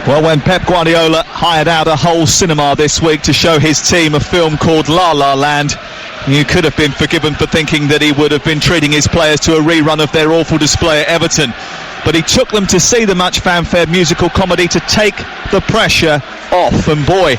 Well, when Pep Guardiola hired out a whole cinema this week to show his team a film called La La Land, you could have been forgiven for thinking that he would have been treating his players to a rerun of their awful display at Everton. But he took them to see the much fanfared musical comedy to take the pressure off. And boy,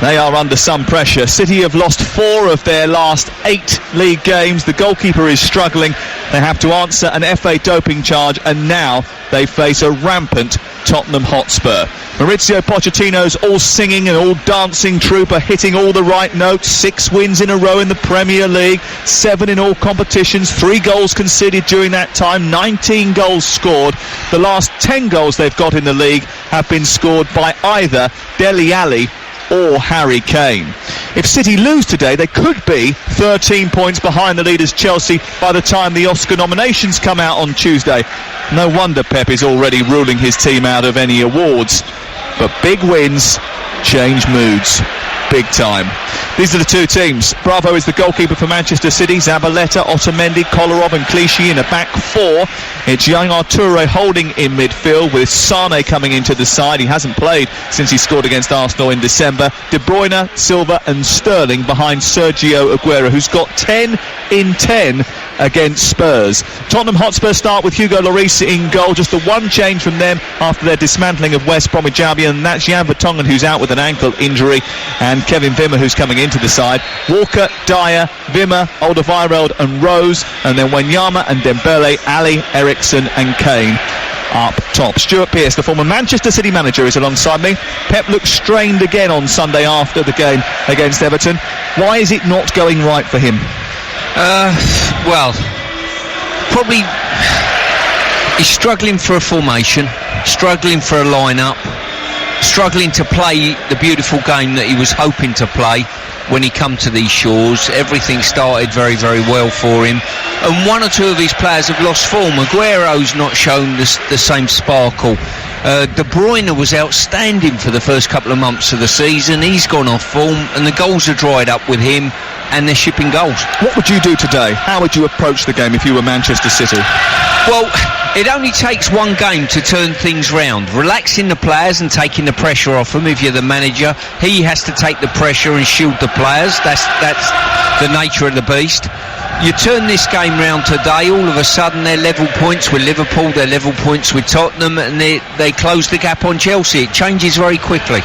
they are under some pressure. City have lost 4 of their last 8 league games. The goalkeeper is struggling. They have to answer an FA doping charge, and now they face a rampant Tottenham Hotspur. Maurizio Pochettino's all singing and all dancing troupe are hitting all the right notes. 6 wins in a row in the Premier League, 7 in all competitions, 3 goals conceded during that time, 19 goals scored. The last 10 goals they've got in the league have been scored by either Dele Alli or Harry Kane. If City lose today, they could be 13 points behind the leaders Chelsea by the time the Oscar nominations come out on Tuesday. No wonder Pep is already ruling his team out of any awards. But big wins change moods. Big time. These are the 2 teams. Bravo is the goalkeeper for Manchester City. Zabaleta, Otamendi, Kolarov and Clichy in a back 4. It's Yaya Toure holding in midfield with Sane coming into the side. He hasn't played since he scored against Arsenal in December. De Bruyne, Silva and Sterling behind Sergio Aguero, who's got 10 in 10 against Spurs. Tottenham Hotspur start with Hugo Lloris in goal. Just the one change from them after their dismantling of West Bromwich Albion, and that's Jan Vertonghen, who's out with an ankle injury, and Kevin Wimmer, who's coming into the side. Walker, Dyer, Wimmer, Alderweireld and Rose, and then Wanyama and Dembele, Ali, Eriksson and Kane up top. Stuart Pearce, the former Manchester City manager, is alongside me. Pep looked strained again on Sunday after the game against Everton. Why is it not going right for him? Well, probably he's struggling for a formation, struggling for a line-up, struggling to play the beautiful game that he was hoping to play when he come to these shores. Everything started very, very well for him, and 1 or 2 of his players have lost form. Aguero's not shown the same sparkle. De Bruyne was outstanding for the first couple of months of the season. He's gone off form, and the goals are dried up with him, and they're shipping goals. What would you do today? How would you approach the game if you were Manchester City? Well, it only takes one game to turn things round. Relaxing the players and taking the pressure off them. If you're the manager, he has to take the pressure and shield the players. That's the nature of the beast. You turn this game round today, all of a sudden they're level points with Liverpool, they're level points with Tottenham, and they close the gap on Chelsea. It changes very quickly.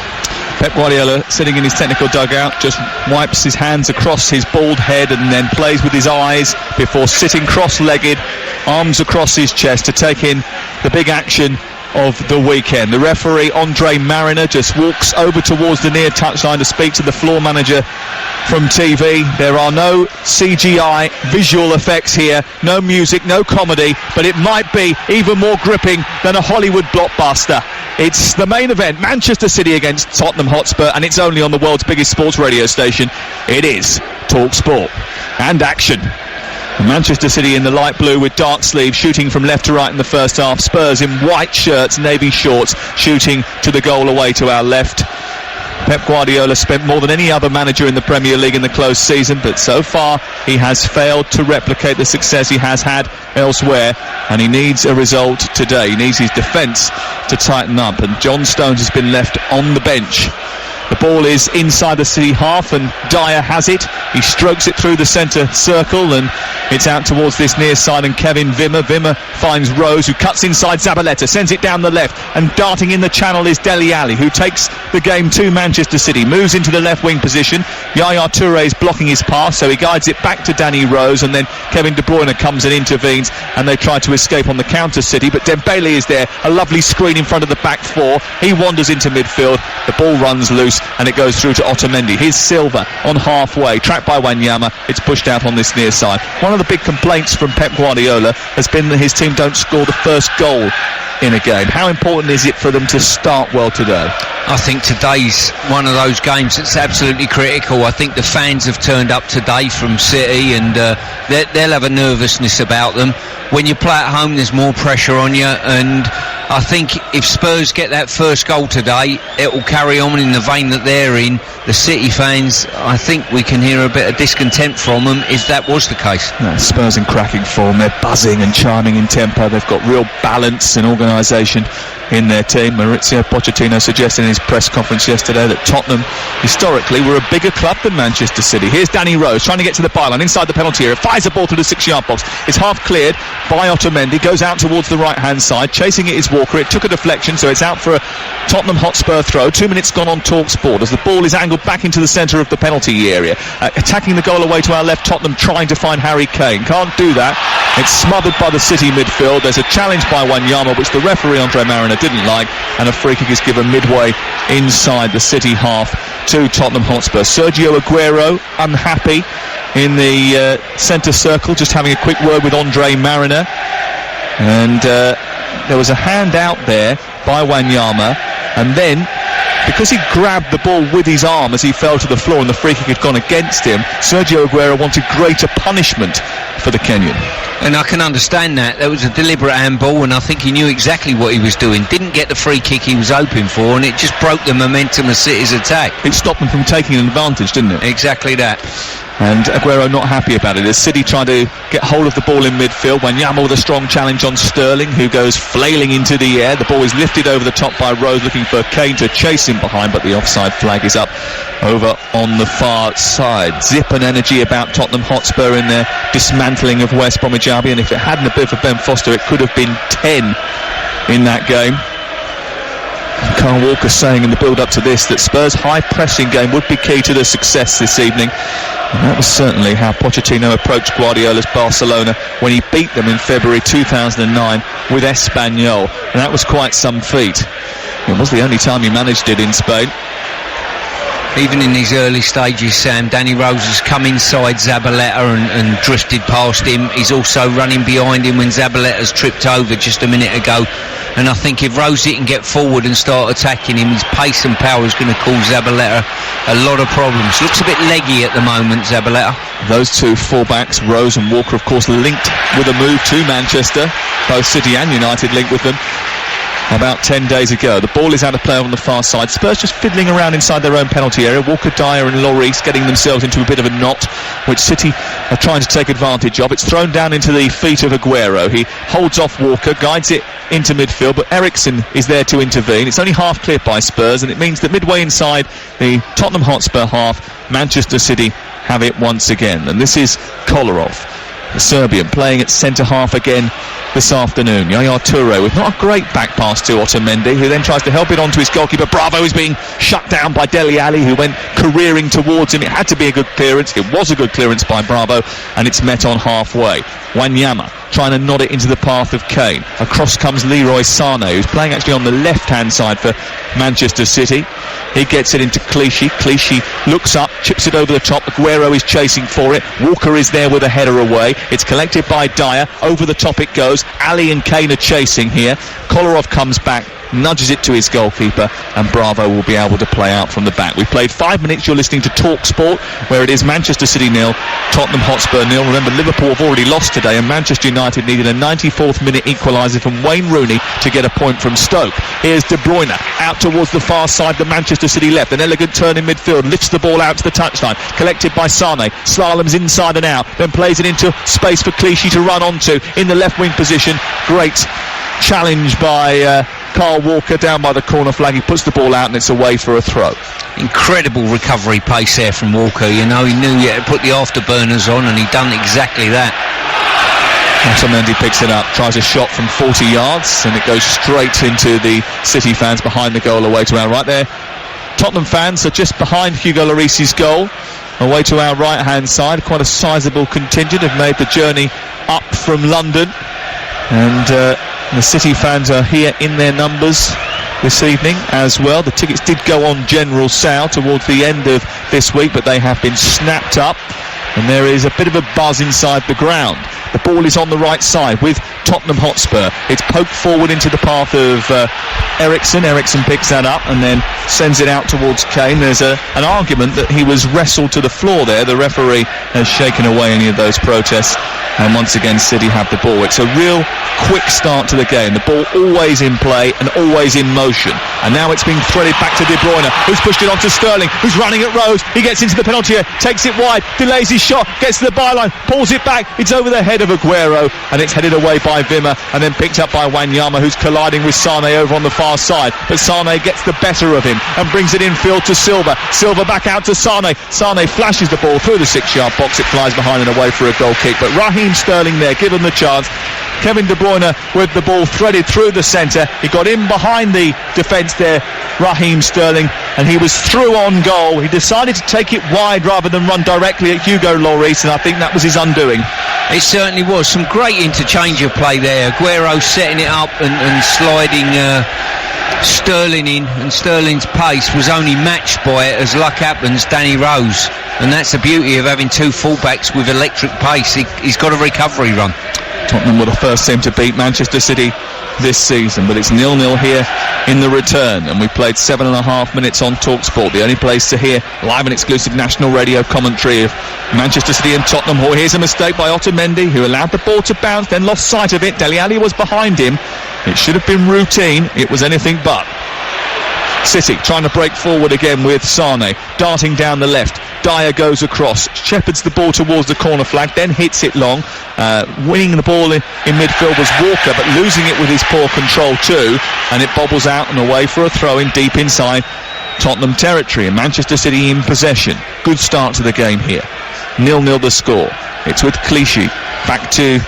Pep Guardiola, sitting in his technical dugout, just wipes his hands across his bald head and then plays with his eyes before sitting cross-legged, arms across his chest to take in the big action of the weekend. The referee, Andre Mariner, just walks over towards the near touchline to speak to the floor manager from TV. There are no CGI visual effects here, no music, no comedy, but it might be even more gripping than a Hollywood blockbuster. It's the main event, Manchester City against Tottenham Hotspur, and it's only on the world's biggest sports radio station. It is TalkSport. And action. Manchester City in the light blue with dark sleeves, shooting from left to right in the first half. Spurs in white shirts, navy shorts, shooting to the goal away to our left. Pep Guardiola spent more than any other manager in the Premier League in the close season, but so far he has failed to replicate the success he has had elsewhere, and he needs a result today. He needs his defence to tighten up, and John Stones has been left on the bench. The ball is inside the City half, and Dyer has it. He strokes it through the centre circle, and it's out towards this near side, and Kevin Wimmer. Wimmer finds Rose, who cuts inside Zabaleta, sends it down the left, and darting in the channel is Dele Alli, who takes the game to Manchester City, moves into the left wing position. Yaya Toure is blocking his pass, so he guides it back to Danny Rose, and then Kevin De Bruyne comes and intervenes, and they try to escape on the counter, City, but Dembele is there, a lovely screen in front of the back 4. He wanders into midfield, the ball runs loose, and it goes through to Otamendi. Here's Silva on halfway, tracked by Wanyama. It's pushed out on this near side. One of the big complaints from Pep Guardiola has been that his team don't score the first goal in a game. How important is it for them to start well today? I think today's one of those games that's absolutely critical. I think the fans have turned up today from City, and they'll have a nervousness about them. When you play at home, there's more pressure on you, and I think if Spurs get that first goal today, it will carry on in the vein that they're in. The City fans, I think we can hear a bit of discontent from them if that was the case. No, Spurs in cracking form. They're buzzing and charming in tempo. They've got real balance and organisation. in their team. Maurizio Pochettino suggested in his press conference yesterday that Tottenham historically were a bigger club than Manchester City. Here's Danny Rose trying to get to the byline inside the penalty area, fires the ball through the 6-yard box. It's half cleared by Otamendi, goes out towards the right hand side, chasing it is Walker. It took a deflection, so it's out for a Tottenham Hotspur throw. 2 minutes gone on TalkSport as the ball is angled back into the centre of the penalty area. Attacking the goal away to our left, Tottenham trying to find Harry Kane. Can't do that. It's smothered by the City midfield. There's a challenge by Wanyama, which the referee Andre Mariner didn't like, and a free kick is given midway inside the City half to Tottenham Hotspur. Sergio Aguero unhappy in the centre circle, just having a quick word with Andre Mariner, and there was a hand out there by Wanyama, and then because he grabbed the ball with his arm as he fell to the floor and the free kick had gone against him, Sergio Aguero wanted greater punishment for the Kenyan. And I can understand that. That was a deliberate handball, and I think he knew exactly what he was doing. Didn't get the free kick he was hoping for, and it just broke the momentum of City's attack. It stopped them from taking an advantage, didn't it? Exactly that. And Aguero not happy about it as City trying to get hold of the ball in midfield. Wanyama with a strong challenge on Sterling, who goes flailing into the air. The ball is lifted over the top by Rose, looking for Kane to chase him behind, but the offside flag is up over on the far side. Zip and energy about Tottenham Hotspur in their dismantling of West Bromwich Albion. If it hadn't been for Ben Foster, it could have been 10 in that game. Carl Walker saying in the build-up to this that Spurs' high-pressing game would be key to their success this evening. And that was certainly how Pochettino approached Guardiola's Barcelona when he beat them in February 2009 with Espanyol. And that was quite some feat. It was the only time he managed it in Spain. Even in these early stages, Sam, Danny Rose has come inside Zabaleta and drifted past him. He's also running behind him when Zabaleta's tripped over just a minute ago. And I think if Rose didn't get forward and start attacking him, his pace and power is going to cause Zabaleta a lot of problems. Looks a bit leggy at the moment, Zabaleta. Those two fullbacks, Rose and Walker, of course, linked with a move to Manchester. Both City and United linked with them about 10 days ago. The ball is out of play on the far side. Spurs just fiddling around inside their own penalty area. Walker, Dyer and Lloris getting themselves into a bit of a knot, which City are trying to take advantage of. It's thrown down into the feet of Aguero. He holds off Walker, guides it into midfield, but Eriksen is there to intervene. It's only half cleared by Spurs, and it means that midway inside the Tottenham Hotspur half, Manchester City have it once again. And this is Kolarov, the Serbian, playing at centre-half again this afternoon. Yaya Toure with not a great back pass to Otamendi, who then tries to help it onto his goalkeeper. Bravo is being shut down by Dele Alli, who went careering towards him. It had to be a good clearance. It was a good clearance by Bravo, and it's met on halfway. Wanyama trying to nod it into the path of Kane. Across comes Leroy Sané, who's playing actually on the left-hand side for Manchester City. He gets it into Clichy. Clichy looks up, chips it over the top. Aguero is chasing for it. Walker is there with a header away. It's collected by Dyer. Over the top it goes. Ali and Kane are chasing here. Kolarov comes back, nudges it to his goalkeeper, and Bravo will be able to play out from the back. We've played 5 minutes. You're listening to TalkSport, where it is Manchester City 0, Tottenham Hotspur 0. Remember, Liverpool have already lost today, and Manchester United needed a 94th minute equaliser from Wayne Rooney to get a point from Stoke. Here's De Bruyne out towards the far side, the Manchester City left. An elegant turn in midfield, lifts the ball out to the touchline, collected by Sané, slaloms inside and out, then plays it into space for Clichy to run onto in the left wing position. Great challenge by Carl Walker down by the corner flag. He puts the ball out and it's away for a throw. Incredible recovery pace there from Walker. You know, he knew he had to put the afterburners on, and he done exactly that. Otamendi picks it up, tries a shot from 40 yards, and it goes straight into the City fans behind the goal away to our right there. Tottenham fans are just behind Hugo Lloris's goal, away to our right hand side. Quite a sizable contingent have made the journey up from London, and the City fans are here in their numbers this evening as well. The tickets did go on general sale towards the end of this week, but they have been snapped up, and there is a bit of a buzz inside the ground. The ball is on the right side with Tottenham Hotspur. It's poked forward into the path of Eriksen. Eriksen picks that up and then sends it out towards Kane. There's an argument that he was wrestled to the floor there. The referee has shaken away any of those protests, and once again City have the ball. It's a real quick start to the game. The ball always in play and always in motion, and now it's being threaded back to De Bruyne, who's pushed it on to Sterling, who's running at Rose. He gets into the penalty area, takes it wide, delays his shot, gets to the byline, pulls it back. It's over the head of Aguero, and it's headed away by by Wimmer and then picked up by Wanyama, who's colliding with Sane over on the far side, but Sane gets the better of him and brings it infield to Silva. Silva back out to Sane. Sane flashes the ball through the 6-yard box. It flies behind and away for a goal kick, but Raheem Sterling there, given the chance. Kevin De Bruyne with the ball threaded through the centre. He got in behind the defence there, Raheem Sterling, and he was through on goal. He decided to take it wide rather than run directly at Hugo Lloris, and I think that was his undoing. It certainly was. Some great interchange of play there. Aguero setting it up and sliding Sterling in, and Sterling's pace was only matched by, as luck happens, Danny Rose. And that's the beauty of having two fullbacks with electric pace. He's got a recovery run. Tottenham were the first team to beat Manchester City this season, but it's 0-0 here in the return, and we played 7.5 minutes on TalkSport, the only place to hear live and exclusive national radio commentary of Manchester City and Tottenham. Oh, here's a mistake by Otamendi, who allowed the ball to bounce, then lost sight of it. Dele Alli was behind him. It should have been routine. It was anything but. City trying to break forward again with Sane darting down the left. Dyer goes across, shepherds the ball towards the corner flag, then hits it long. Winning the ball in midfield was Walker, but losing it with his poor control too, and it bobbles out and away for a throw in deep inside Tottenham territory, and Manchester City in possession. Good start to the game here. 0-0 the score. It's with Clichy back to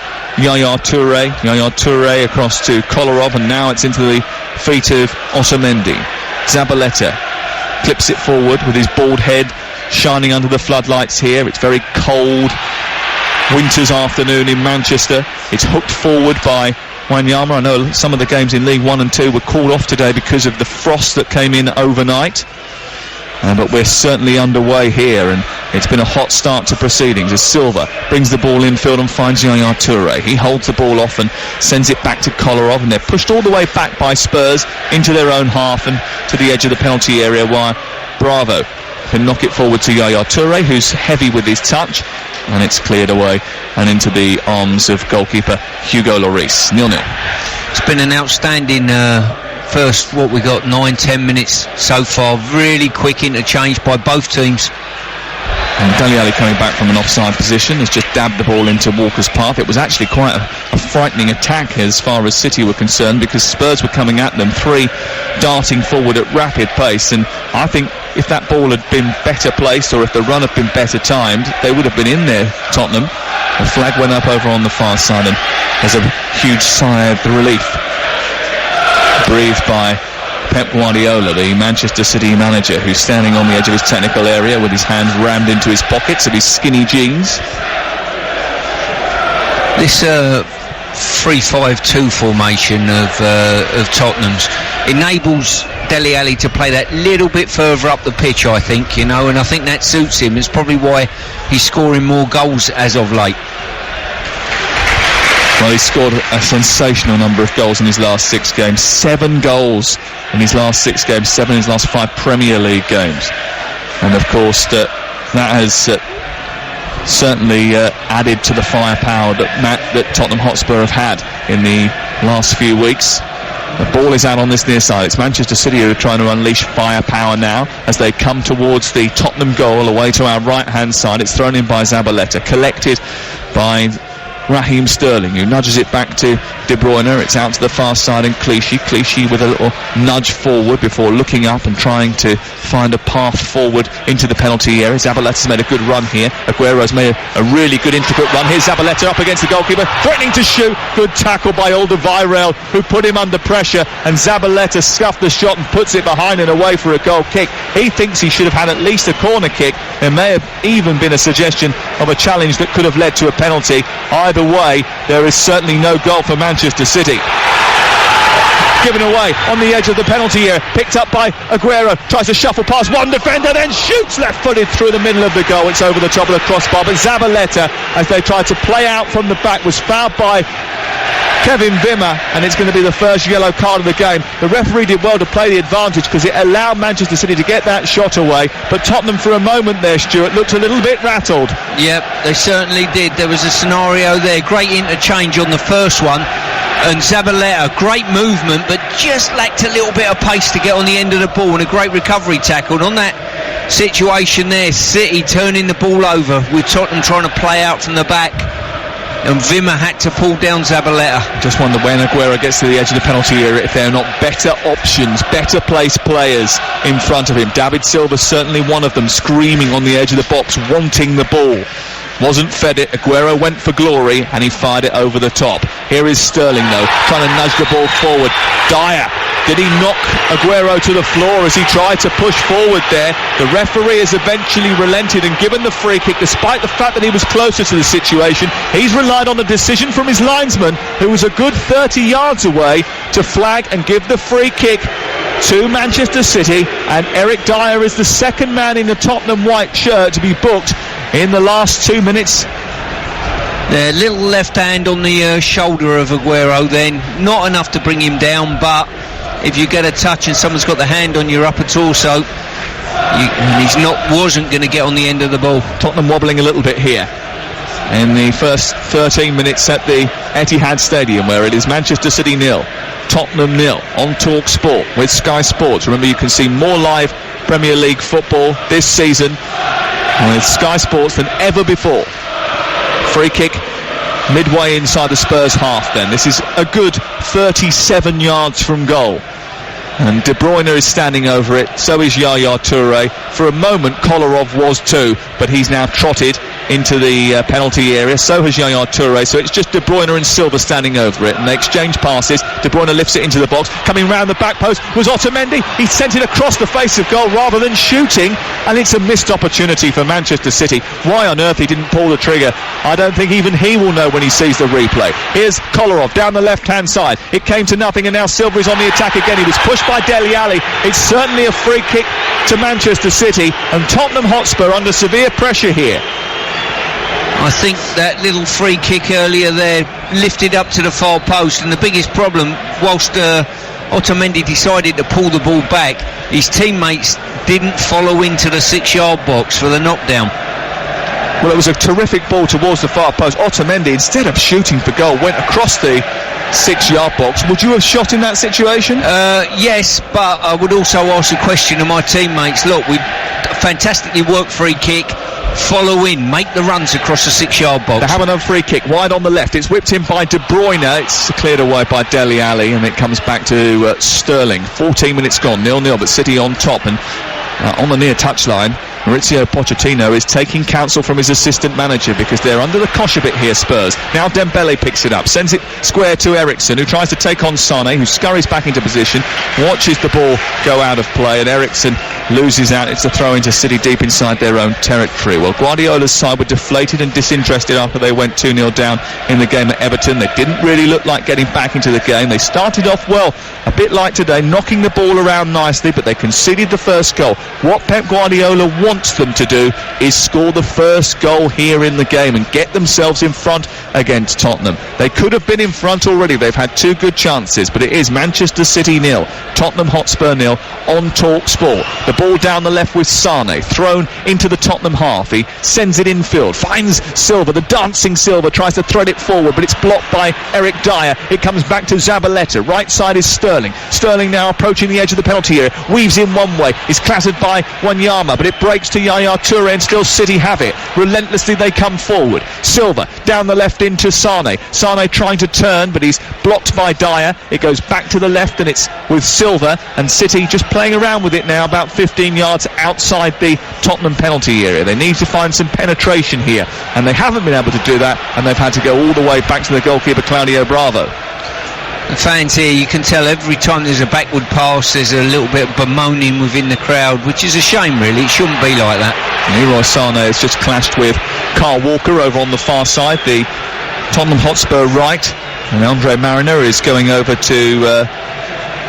Yaya Toure across to Kolarov, and now it's into the feet of Otamendi. Zabaleta clips it forward with his bald head shining under the floodlights here. It's very cold winter's afternoon in Manchester. It's hooked forward by Wanyama. I know some of the games in League 1 and 2 were called off today because of the frost that came in overnight. But we're certainly underway here, and it's been a hot start to proceedings as Silva brings the ball infield and finds Yaya Toure. He holds the ball off and sends it back to Kolarov, and they're pushed all the way back by Spurs into their own half and to the edge of the penalty area, while Bravo can knock it forward to Yaya Toure, who's heavy with his touch, and it's cleared away and into the arms of goalkeeper Hugo Lloris. 0-0. It's been an outstanding first, 9-10 minutes so far. Really quick interchange by both teams. And Dele Alli, coming back from an offside position, has just dabbed the ball into Walker's path. It was actually quite a frightening attack as far as City were concerned, because Spurs were coming at them, three darting forward at rapid pace, and I think if that ball had been better placed, or if the run had been better timed, they would have been in there, Tottenham. The flag went up over on the far side, and there's a huge sigh of relief breathed by Pep Guardiola, the Manchester City manager, who's standing on the edge of his technical area with his hands rammed into his pockets of his skinny jeans. This 3-5-2 formation of Tottenham's enables Dele Alli to play that little bit further up the pitch, I think, and I think that suits him. It's probably why he's scoring more goals as of late. Well, he's scored a sensational number of goals in his last 6 games. 7 goals in his last 6 games, 7 in his last 5 Premier League games. And of course, that has certainly added to the firepower that Tottenham Hotspur have had in the last few weeks. The ball is out on this near side. It's Manchester City who are trying to unleash firepower now as they come towards the Tottenham goal away to our right-hand side. It's thrown in by Zabaleta, collected by Raheem Sterling, who nudges it back to De Bruyne. It's out to the far side, and Clichy with a little nudge forward before looking up and trying to find a path forward into the penalty area. Zabaleta's made a good run here. Aguero's made a really good intricate run. Here's Zabaleta up against the goalkeeper, threatening to shoot. Good tackle by Alderweireld, who put him under pressure, and Zabaleta scuffed the shot and puts it behind and away for a goal kick. He thinks he should have had at least a corner kick. There may have even been a suggestion of a challenge that could have led to a penalty. Either way, there is certainly no goal for Manchester City. Given away on the edge of the penalty area, picked up by Aguero, tries to shuffle past one defender, then shoots left-footed through the middle of the goal. It's over the top of the crossbar, but Zabaleta, as they tried to play out from the back, was fouled by Kevin Wimmer, and it's going to be the first yellow card of the game. The referee did well to play the advantage because it allowed Manchester City to get that shot away, but Tottenham for a moment there, Stuart, looked a little bit rattled. Yep, they certainly did. There was a scenario there, great interchange on the first one, and Zabaleta, great movement, but just lacked a little bit of pace to get on the end of the ball, and a great recovery tackle. And on that situation there, City turning the ball over with Tottenham trying to play out from the back. and Wimmer had to pull down Zabaleta. Just wonder when Aguero gets to the edge of the penalty area if there are not better options, better placed players in front of him. David Silva's certainly one of them, screaming on the edge of the box, wanting the ball. Wasn't fed it. Aguero went for glory and he fired it over the top. Here is Sterling though, trying to nudge the ball forward. Dyer, did he knock Aguero to the floor as he tried to push forward there? The referee has eventually relented and given the free kick, despite the fact that he was closer to the situation. He's relied on a decision from his linesman, who was a good 30 yards away, to flag and give the free kick to Manchester City, and Eric Dyer is the second man in the Tottenham white shirt to be booked in the last 2 minutes. The little left hand on the shoulder of Aguero then, not enough to bring him down, but if you get a touch and someone's got the hand on your upper torso, wasn't going to get on the end of the ball. Tottenham wobbling a little bit here in the first 13 minutes at the Etihad Stadium, where it is Manchester City 0, Tottenham 0 on TalkSport with Sky Sports. Remember, you can see more live Premier League football this season with Sky Sports than ever before. Free kick midway inside the Spurs half then. This is a good 37 yards from goal. And De Bruyne is standing over it, so is Yaya Toure. For a moment Kolarov was too, but he's now trotted into the penalty area, so has Yaya Toure, so it's just De Bruyne and Silva standing over it, and they exchange passes. De Bruyne lifts it into the box, coming round the back post was Otamendi. He sent it across the face of goal rather than shooting, and it's a missed opportunity for Manchester City. Why on earth he didn't pull the trigger, I don't think even he will know when he sees the replay. Here's Kolarov down the left hand side, it came to nothing, and now Silva is on the attack again. He was pushed by Dele Alli. It's certainly a free kick to Manchester City, and Tottenham Hotspur under severe pressure here. I think that little free kick earlier there lifted up to the far post, and the biggest problem, whilst Otamendi decided to pull the ball back, his teammates didn't follow into the 6-yard box for the knockdown. Well, it was a terrific ball towards the far post. Otamendi, instead of shooting for goal, went across the 6-yard box. Would you have shot in that situation? Yes, but I would also ask the question of my teammates. Look, we fantastically worked free kick, follow in, make the runs across the 6-yard box. They have another free kick wide on the left. It's whipped in by De Bruyne. It's cleared away by Dele Alli, and it comes back to Sterling. 14 minutes gone, 0-0, but City on top. And on the near touchline, Mauricio Pochettino is taking counsel from his assistant manager, because they're under the cosh a bit here, Spurs. Now Dembele picks it up, sends it square to Eriksen, who tries to take on Sané, who scurries back into position, watches the ball go out of play, and Eriksen loses out. It's a throw into City deep inside their own territory. Well, Guardiola's side were deflated and disinterested after they went 2-0 down in the game at Everton. They didn't really look like getting back into the game. They started off well, a bit like today, knocking the ball around nicely, but they conceded the first goal. What Pep Guardiola wants them to do is score the first goal here in the game and get themselves in front against Tottenham. They could have been in front already. They've had two good chances, but it is Manchester City 0, Tottenham Hotspur 0 on TalkSport. The ball down the left with Sané, thrown into the Tottenham half. He sends it infield, finds Silva, the dancing Silva, tries to thread it forward, but it's blocked by Eric Dyer. It comes back to Zabaleta. Right side is Sterling. Sterling now approaching the edge of the penalty area, weaves in one way, is clattered by Wanyama, but it breaks to Yaya Toure, and still City have it. Relentlessly they come forward. Silva down the left into Sané. Sané trying to turn, but he's blocked by Dyer. It goes back to the left, and it's with Silva, and City just playing around with it now, about 15 yards outside the Tottenham penalty area. They need to find some penetration here, and they haven't been able to do that, and they've had to go all the way back to the goalkeeper Claudio Bravo. The fans here, you can tell every time there's a backward pass there's a little bit of bemoaning within the crowd, which is a shame really. It shouldn't be like that. Leroy Sané has just clashed with Kyle Walker over on the far side, the Tottenham Hotspur right, and Andre Mariner is going over to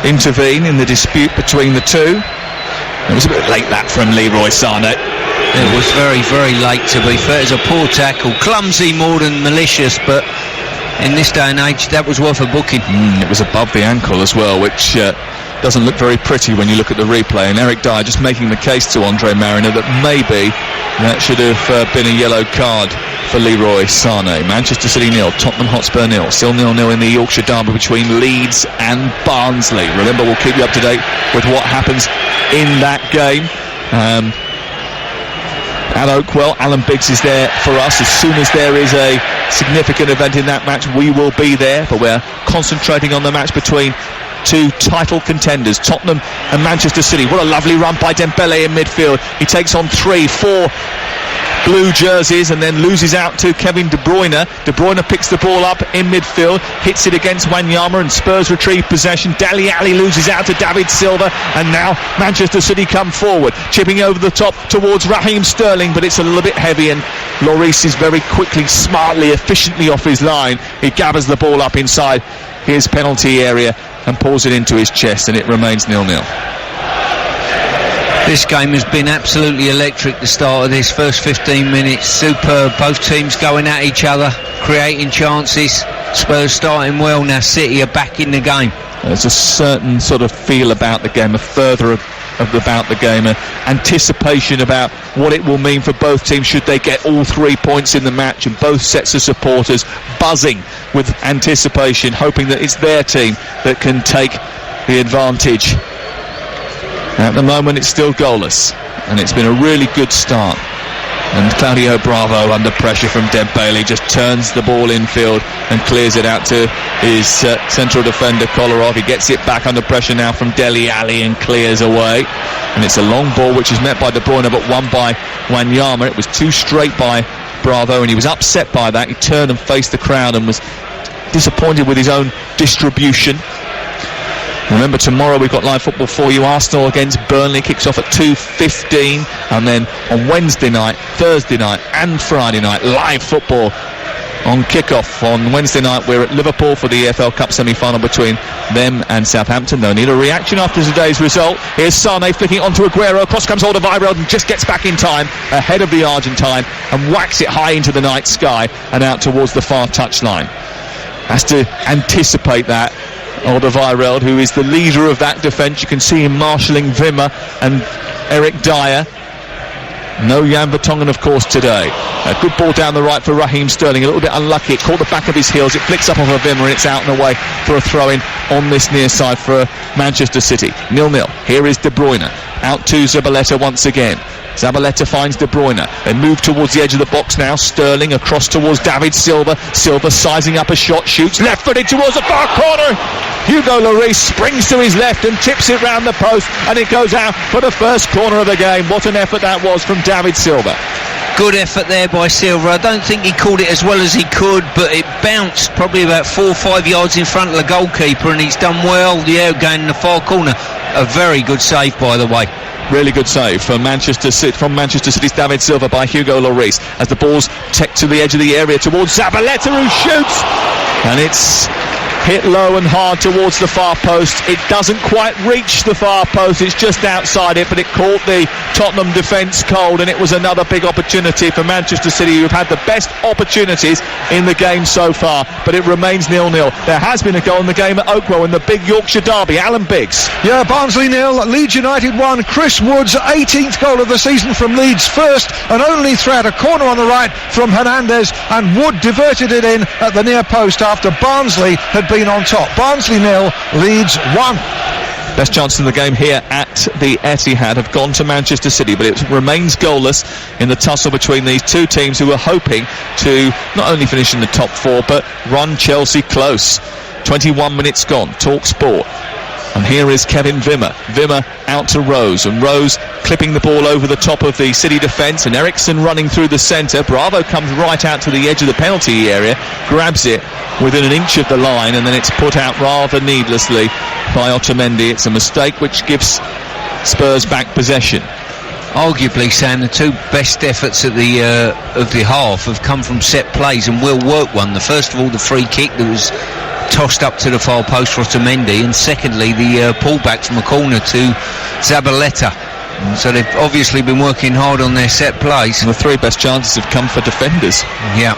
intervene in the dispute between the two. It was a bit late that from Leroy Sané. It was very, very late, to be fair. It was a poor tackle, clumsy more than malicious, but in this day and age that was worth a booking. It was above the ankle as well, which doesn't look very pretty when you look at the replay. And Eric Dyer just making the case to Andre Mariner that maybe that should have been a yellow card for Leroy Sané. Manchester City 0, Tottenham Hotspur 0, still 0-0 in the Yorkshire derby between Leeds and Barnsley. Remember, we'll keep you up to date with what happens in that game. At Oakwell, Alan Biggs is there for us as soon as there is a significant event in that match. We will be there, but we're concentrating on the match between two title contenders, Tottenham and Manchester City. What a lovely run by Dembele in midfield. He takes on 3-4 blue jerseys and then loses out to Kevin De Bruyne. De Bruyne picks the ball up in midfield, hits it against Wanyama, and Spurs retrieve possession. Dele Alli loses out to David Silva, and now Manchester City come forward, chipping over the top towards Raheem Sterling, but it's a little bit heavy, and Lloris is very quickly, smartly, efficiently off his line. He gathers the ball up inside his penalty area and pours it into his chest, and it remains 0-0. This game has been absolutely electric, the start of this first 15 minutes. Superb, both teams going at each other, creating chances. Spurs starting well, now City are back in the game. There's a certain sort of feel about the game, a further about the game, an anticipation about what it will mean for both teams should they get all 3 points in the match, and both sets of supporters buzzing with anticipation, hoping that it's their team that can take the advantage. At the moment it's still goalless, and it's been a really good start, and Claudio Bravo, under pressure from Dembele, just turns the ball infield and clears it out to his central defender Kolarov. He gets it back under pressure now from Dele Alli and clears away, and it's a long ball which is met by De Bruyne but won by Wanyama. It was too straight by Bravo, and he was upset by that. He turned and faced the crowd and was disappointed with his own distribution. Remember, tomorrow we've got live football for you. Arsenal against Burnley kicks off at 2:15, and then on Wednesday night, Thursday night and Friday night, live football on kick-off. On Wednesday night we're at Liverpool for the EFL Cup semi-final between them and Southampton. They'll need a reaction after today's result. Here's Sane flicking onto Aguero, cross comes Alderweireld and just gets back in time ahead of the Argentine and whacks it high into the night sky and out towards the far touchline. Has to anticipate that. Alderweireld, who is the leader of that defence. You can see him marshalling Wimmer and Eric Dyer. No Jan Vertonghen, of course, today. A good ball down the right for Raheem Sterling. A little bit unlucky. It caught the back of his heels. It flicks up off of Wimmer, and it's out and away for a throw-in on this near side for Manchester City. 0-0. Here is De Bruyne. Out to Zabaleta once again. Zabaleta finds De Bruyne. They move towards the edge of the box now. Sterling across towards David Silva. Silva sizing up a shot, shoots left-footed towards the far corner. Hugo Lloris springs to his left and tips it round the post, and it goes out for the first corner of the game. What an effort that was from David Silva. Good effort there by Silva. I don't think he called it as well as he could, but it bounced probably about 4 or 5 yards in front of the goalkeeper, and he's done well. Yeah, going in the far corner. A very good save, by the way. Really good save for Manchester City, from Manchester City's David Silva by Hugo Lloris, as the ball's taken to the edge of the area towards Zabaleta, who shoots, and it's hit low and hard towards the far post. It doesn't quite reach the far post, it's just outside it, but it caught the Tottenham defence cold, and it was another big opportunity for Manchester City, who've had the best opportunities in the game so far, but it remains 0-0. There has been a goal in the game at Oakwell in the big Yorkshire derby. Alan Biggs. Yeah, Barnsley 0, Leeds United 1. Chris Wood's 18th goal of the season from Leeds, first and only threat, a corner on the right from Hernandez, and Wood diverted it in at the near post after Barnsley had been on top. Barnsley 0, Leeds 1. Best chances in the game here at the Etihad have gone to Manchester City, but it remains goalless in the tussle between these two teams, who are hoping to not only finish in the top 4 but run Chelsea close. 21 minutes gone. TalkSport. And here is Kevin Wimmer. Wimmer out to Rose, and Rose clipping the ball over the top of the City defence, and Eriksson running through the centre. Bravo comes right out to the edge of the penalty area, grabs it within an inch of the line, and then it's put out rather needlessly by Otamendi. It's a mistake which gives Spurs back possession. Arguably, Sam, the two best efforts at the of the half have come from set plays, and Will work one. The first of all, the free kick that was tossed up to the far post for Otamendi, and secondly the pullback from a corner to Zabaleta. So they've obviously been working hard on their set plays. And the 3 best chances have come for defenders. Yeah.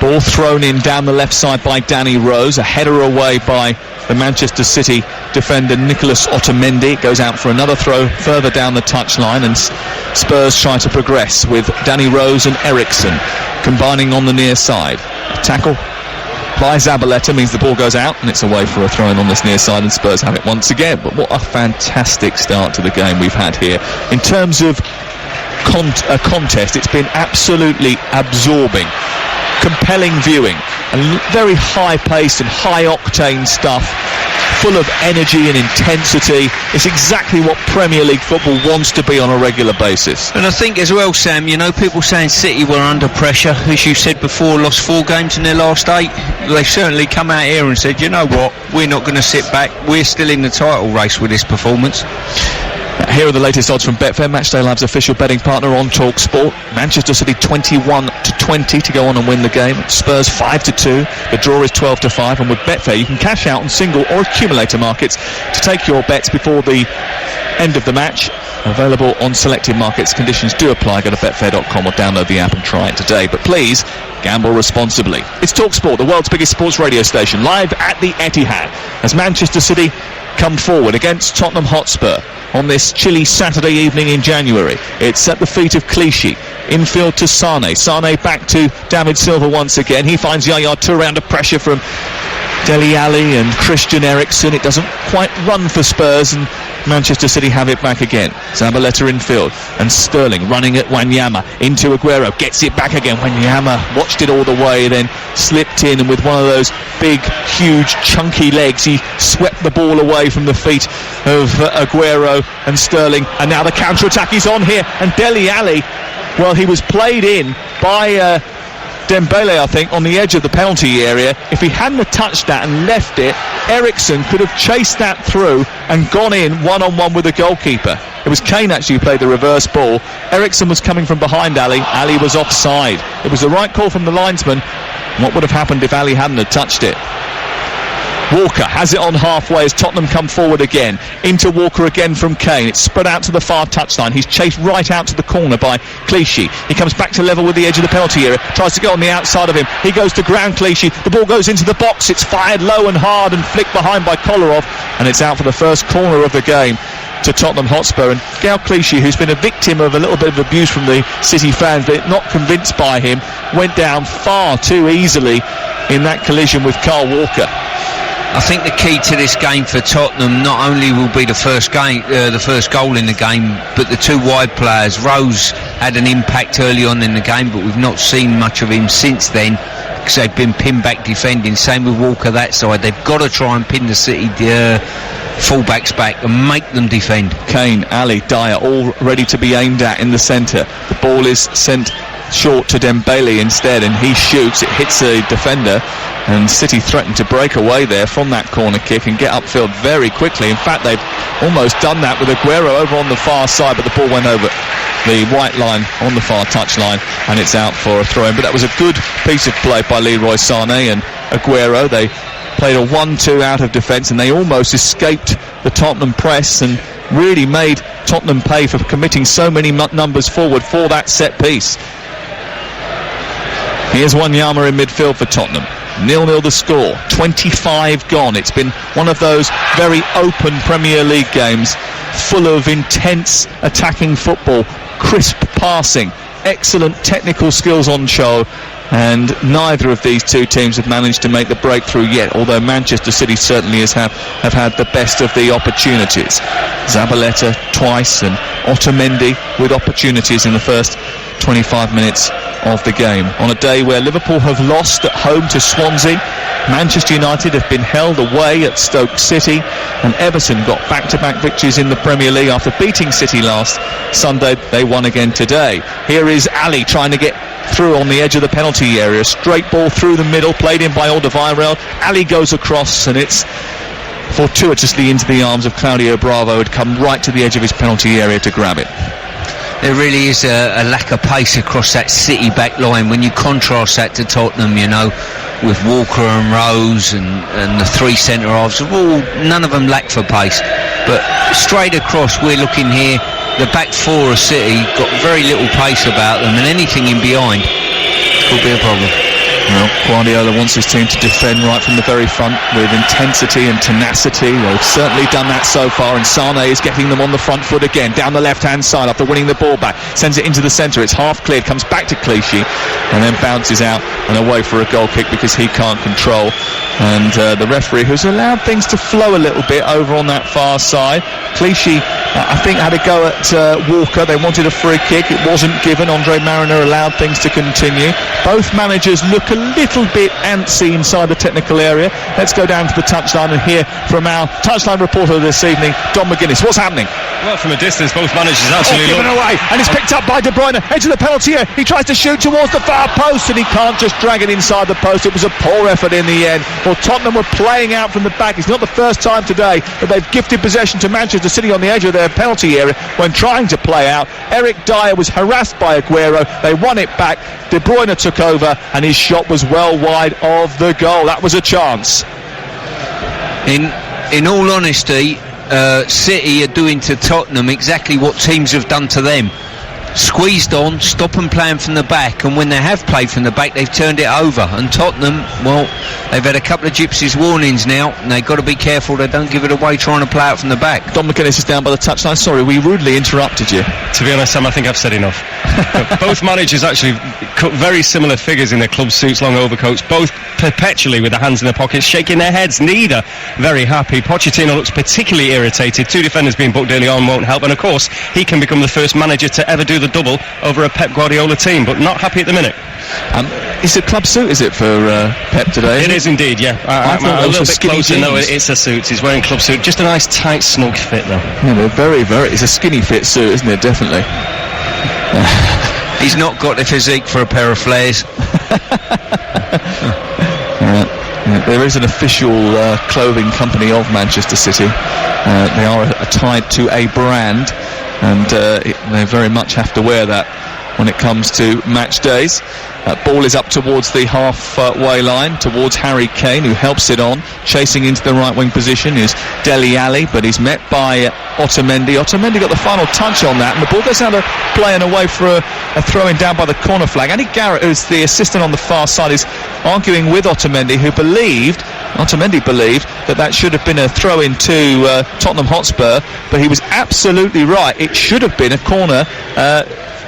Ball thrown in down the left side by Danny Rose, a header away by the Manchester City defender Nicolas Otamendi. It goes out for another throw further down the touchline, and Spurs try to progress with Danny Rose and Eriksson combining on the near side. A tackle by Zabaleta means the ball goes out, and it's away for a throw-in on this near side, and Spurs have it once again. But what a fantastic start to the game we've had here. In terms of a contest, it's been absolutely absorbing. compelling viewing, and very high-paced and high-octane stuff, full of energy and intensity. It's exactly what Premier League football wants to be on a regular basis. And I think as well, Sam, you know, people saying City were under pressure, as you said before, lost 4 games in their last 8. They've certainly come out here and said, you know what, we're not going to sit back, we're still in the title race with this performance. Here are the latest odds from Betfair, Matchday Labs' official betting partner on TalkSport. Manchester City 21-20 to go on and win the game. Spurs 5-2. The draw is 12-5. And with Betfair, you can cash out on single or accumulator markets to take your bets before the end of the match. Available on selected markets. Conditions do apply. Go to betfair.com or download the app and try it today. But please, gamble responsibly. It's TalkSport, the world's biggest sports radio station, live at the Etihad, as Manchester City come forward against Tottenham Hotspur on this chilly Saturday evening in January. It's at the feet of Clichy. Infield to Sane. Sane back to David Silva once again. He finds Yaya Toure under pressure from Dele Alli and Christian Eriksen. It doesn't quite run for Spurs, and Manchester City have it back again. Zabaleta infield, and Sterling running at Wanyama into Aguero, gets it back again. Wanyama watched it all the way, then slipped in, and with one of those big, huge, chunky legs, he swept the ball away from the feet of Aguero and Sterling. And now the counter-attack is on here, and Dele Alli, well, he was played in by Dembele, I think, on the edge of the penalty area. If he hadn't have touched that and left it, Eriksen could have chased that through and gone in one-on-one with the goalkeeper. It was Kane actually who played the reverse ball. Eriksen was coming from behind Ali. Ali was offside. It was the right call from the linesman. What would have happened if Ali hadn't have touched it? Walker has it on halfway as Tottenham come forward again. Into Walker again from Kane. It's spread out to the far touchline. He's chased right out to the corner by Clichy. He comes back to level with the edge of the penalty area. Tries to go on the outside of him. He goes to ground Clichy. The ball goes into the box. It's fired low and hard and flicked behind by Kolarov. And it's out for the first corner of the game to Tottenham Hotspur. And Gael Clichy, who's been a victim of a little bit of abuse from the City fans, but not convinced by him, went down far too easily in that collision with Kyle Walker. I think the key to this game for Tottenham not only will be the first goal in the game, but the 2 wide players. Rose had an impact early on in the game, but we've not seen much of him since then because they've been pinned back defending. Same with Walker that side. They've got to try and pin the City fullbacks back and make them defend. Kane, Ali, Dyer, all ready to be aimed at in the centre. The ball is sent short to Dembele instead, and he shoots. It hits a defender, and City threatened to break away there from that corner kick and get upfield very quickly. In fact, they've almost done that with Aguero over on the far side, but the ball went over the white line on the far touch line, and it's out for a throw-in. But that was a good piece of play by Leroy Sané and Aguero. They played a 1-2 out of defence, and they almost escaped the Tottenham press and really made Tottenham pay for committing so many numbers forward for that set piece. Here's Wanyama in midfield for Tottenham. 0-0 the score, 25 gone. It's been one of those very open Premier League games, full of intense attacking football, crisp passing, excellent technical skills on show, and neither of these two teams have managed to make the breakthrough yet, although Manchester City certainly have had the best of the opportunities. Zabaleta twice and Otamendi with opportunities in the first 25 minutes of the game. On a day where Liverpool have lost at home to Swansea, Manchester United have been held away at Stoke City, and Everton got back-to-back victories in the Premier League after beating City last Sunday. They won again today. Here is Ali trying to get through on the edge of the penalty area. Straight ball through the middle, played in by Alderweireld. Ali goes across, and it's fortuitously into the arms of Claudio Bravo, who'd come right to the edge of his penalty area to grab it. There really is a lack of pace across that City back line. When you contrast that to Tottenham, you know, with Walker and Rose and the 3 centre-halves, none of them lack for pace. But straight across, we're looking here, the back 4 of City got very little pace about them, and anything in behind could be a problem. Well, Guardiola wants his team to defend right from the very front with intensity and tenacity. They've certainly done that so far, and Sane is getting them on the front foot again, down the left-hand side after winning the ball back. Sends it into the centre, it's half cleared, comes back to Clichy, and then bounces out and away for a goal kick because he can't control. And the referee, who's allowed things to flow a little bit over on that far side. Clichy, I think, had a go at Walker. They wanted a free kick, it wasn't given. Andre Mariner allowed things to continue. Both managers look a little bit antsy inside the technical area. Let's go down to the touchline and hear from our touchline reporter this evening, Don McGuinness. What's happening? Well, from a distance, both managers actually given away, and it's picked up by De Bruyne, edge of the penalty area. He tries to shoot towards the far post, and he can't just drag it inside the post. It was a poor effort in the end. Well, Tottenham were playing out from the back. It's not the first time today that they've gifted possession to Manchester City on the edge of their penalty area when trying to play out. Eric Dyer was harassed by Aguero. They won it back. De Bruyne took over, and his shot was well wide of the goal. That was a chance. In all honesty, City are doing to Tottenham exactly what teams have done to them. Squeezed on, stop them playing from the back, and when they have played from the back, they've turned it over. And Tottenham, well, they've had a couple of gypsies warnings now, and they've got to be careful they don't give it away trying to play out from the back. Don McGuinness is down by the touchline. Sorry, we rudely interrupted you. To be honest, Sam, I think I've said enough. Both managers actually cut very similar figures in their club suits, long overcoats, both perpetually with their hands in their pockets, shaking their heads, neither very happy. Pochettino looks particularly irritated. 2 defenders being booked early on won't help, and of course he can become the first manager to ever do the double over a Pep Guardiola team, but not happy at the minute. It's a club suit, is it, for Pep today? It is indeed, yeah. I'm a little bit closer. No, it's a suit. He's wearing club suit. Just a nice tight snug fit though. Yeah, they're very, very, it's a skinny fit suit, isn't it? Definitely. He's not got the physique for a pair of flares. There is an official clothing company of Manchester City. They are tied to a brand, and they very much have to wear that when it comes to match days. Ball is up towards the halfway line, towards Harry Kane, who helps it on. Chasing into the right wing position is Dele Alli, but he's met by Otamendi. Otamendi got the final touch on that, and the ball goes out of play and away for a throw-in down by the corner flag. Andy Garrett, who's the assistant on the far side, is arguing with Otamendi, who believed that should have been a throw-in to Tottenham Hotspur, but he was absolutely right. It should have been a corner.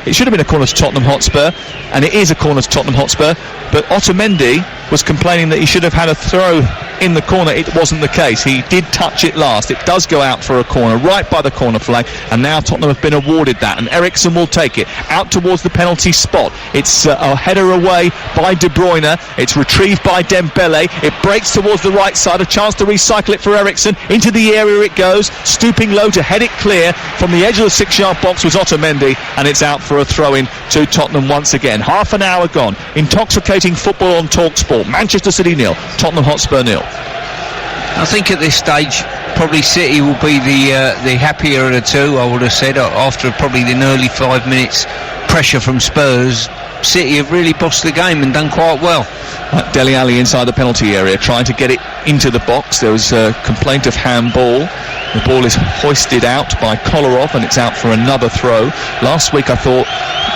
It should have been a corner to Tottenham Hotspur, and it is a corner to Tottenham Hotspur, but Otamendi was complaining that he should have had a throw in the corner. It wasn't the case. He did touch it last. It does go out for a corner, right by the corner flag, and now Tottenham have been awarded that, and Eriksen will take it out towards the penalty spot. It's a header away by De Bruyne. It's retrieved by Dembele. It breaks towards the right side, a chance to recycle it for Eriksen. Into the area it goes, stooping low to head it clear from the edge of the 6-yard box was Otamendi, and it's out for a throw-in to Tottenham once again. Half an hour gone. Intoxicating football on TalkSport. Manchester City 0, Tottenham Hotspur 0. I think at this stage probably City will be the happier of the two. I would have said after probably the early 5 minutes pressure from Spurs, City have really bossed the game and done quite well. Dele Alli inside the penalty area trying to get it into the box. There was a complaint of handball. The ball is hoisted out by Kolarov, and it's out for another throw. Last week I thought,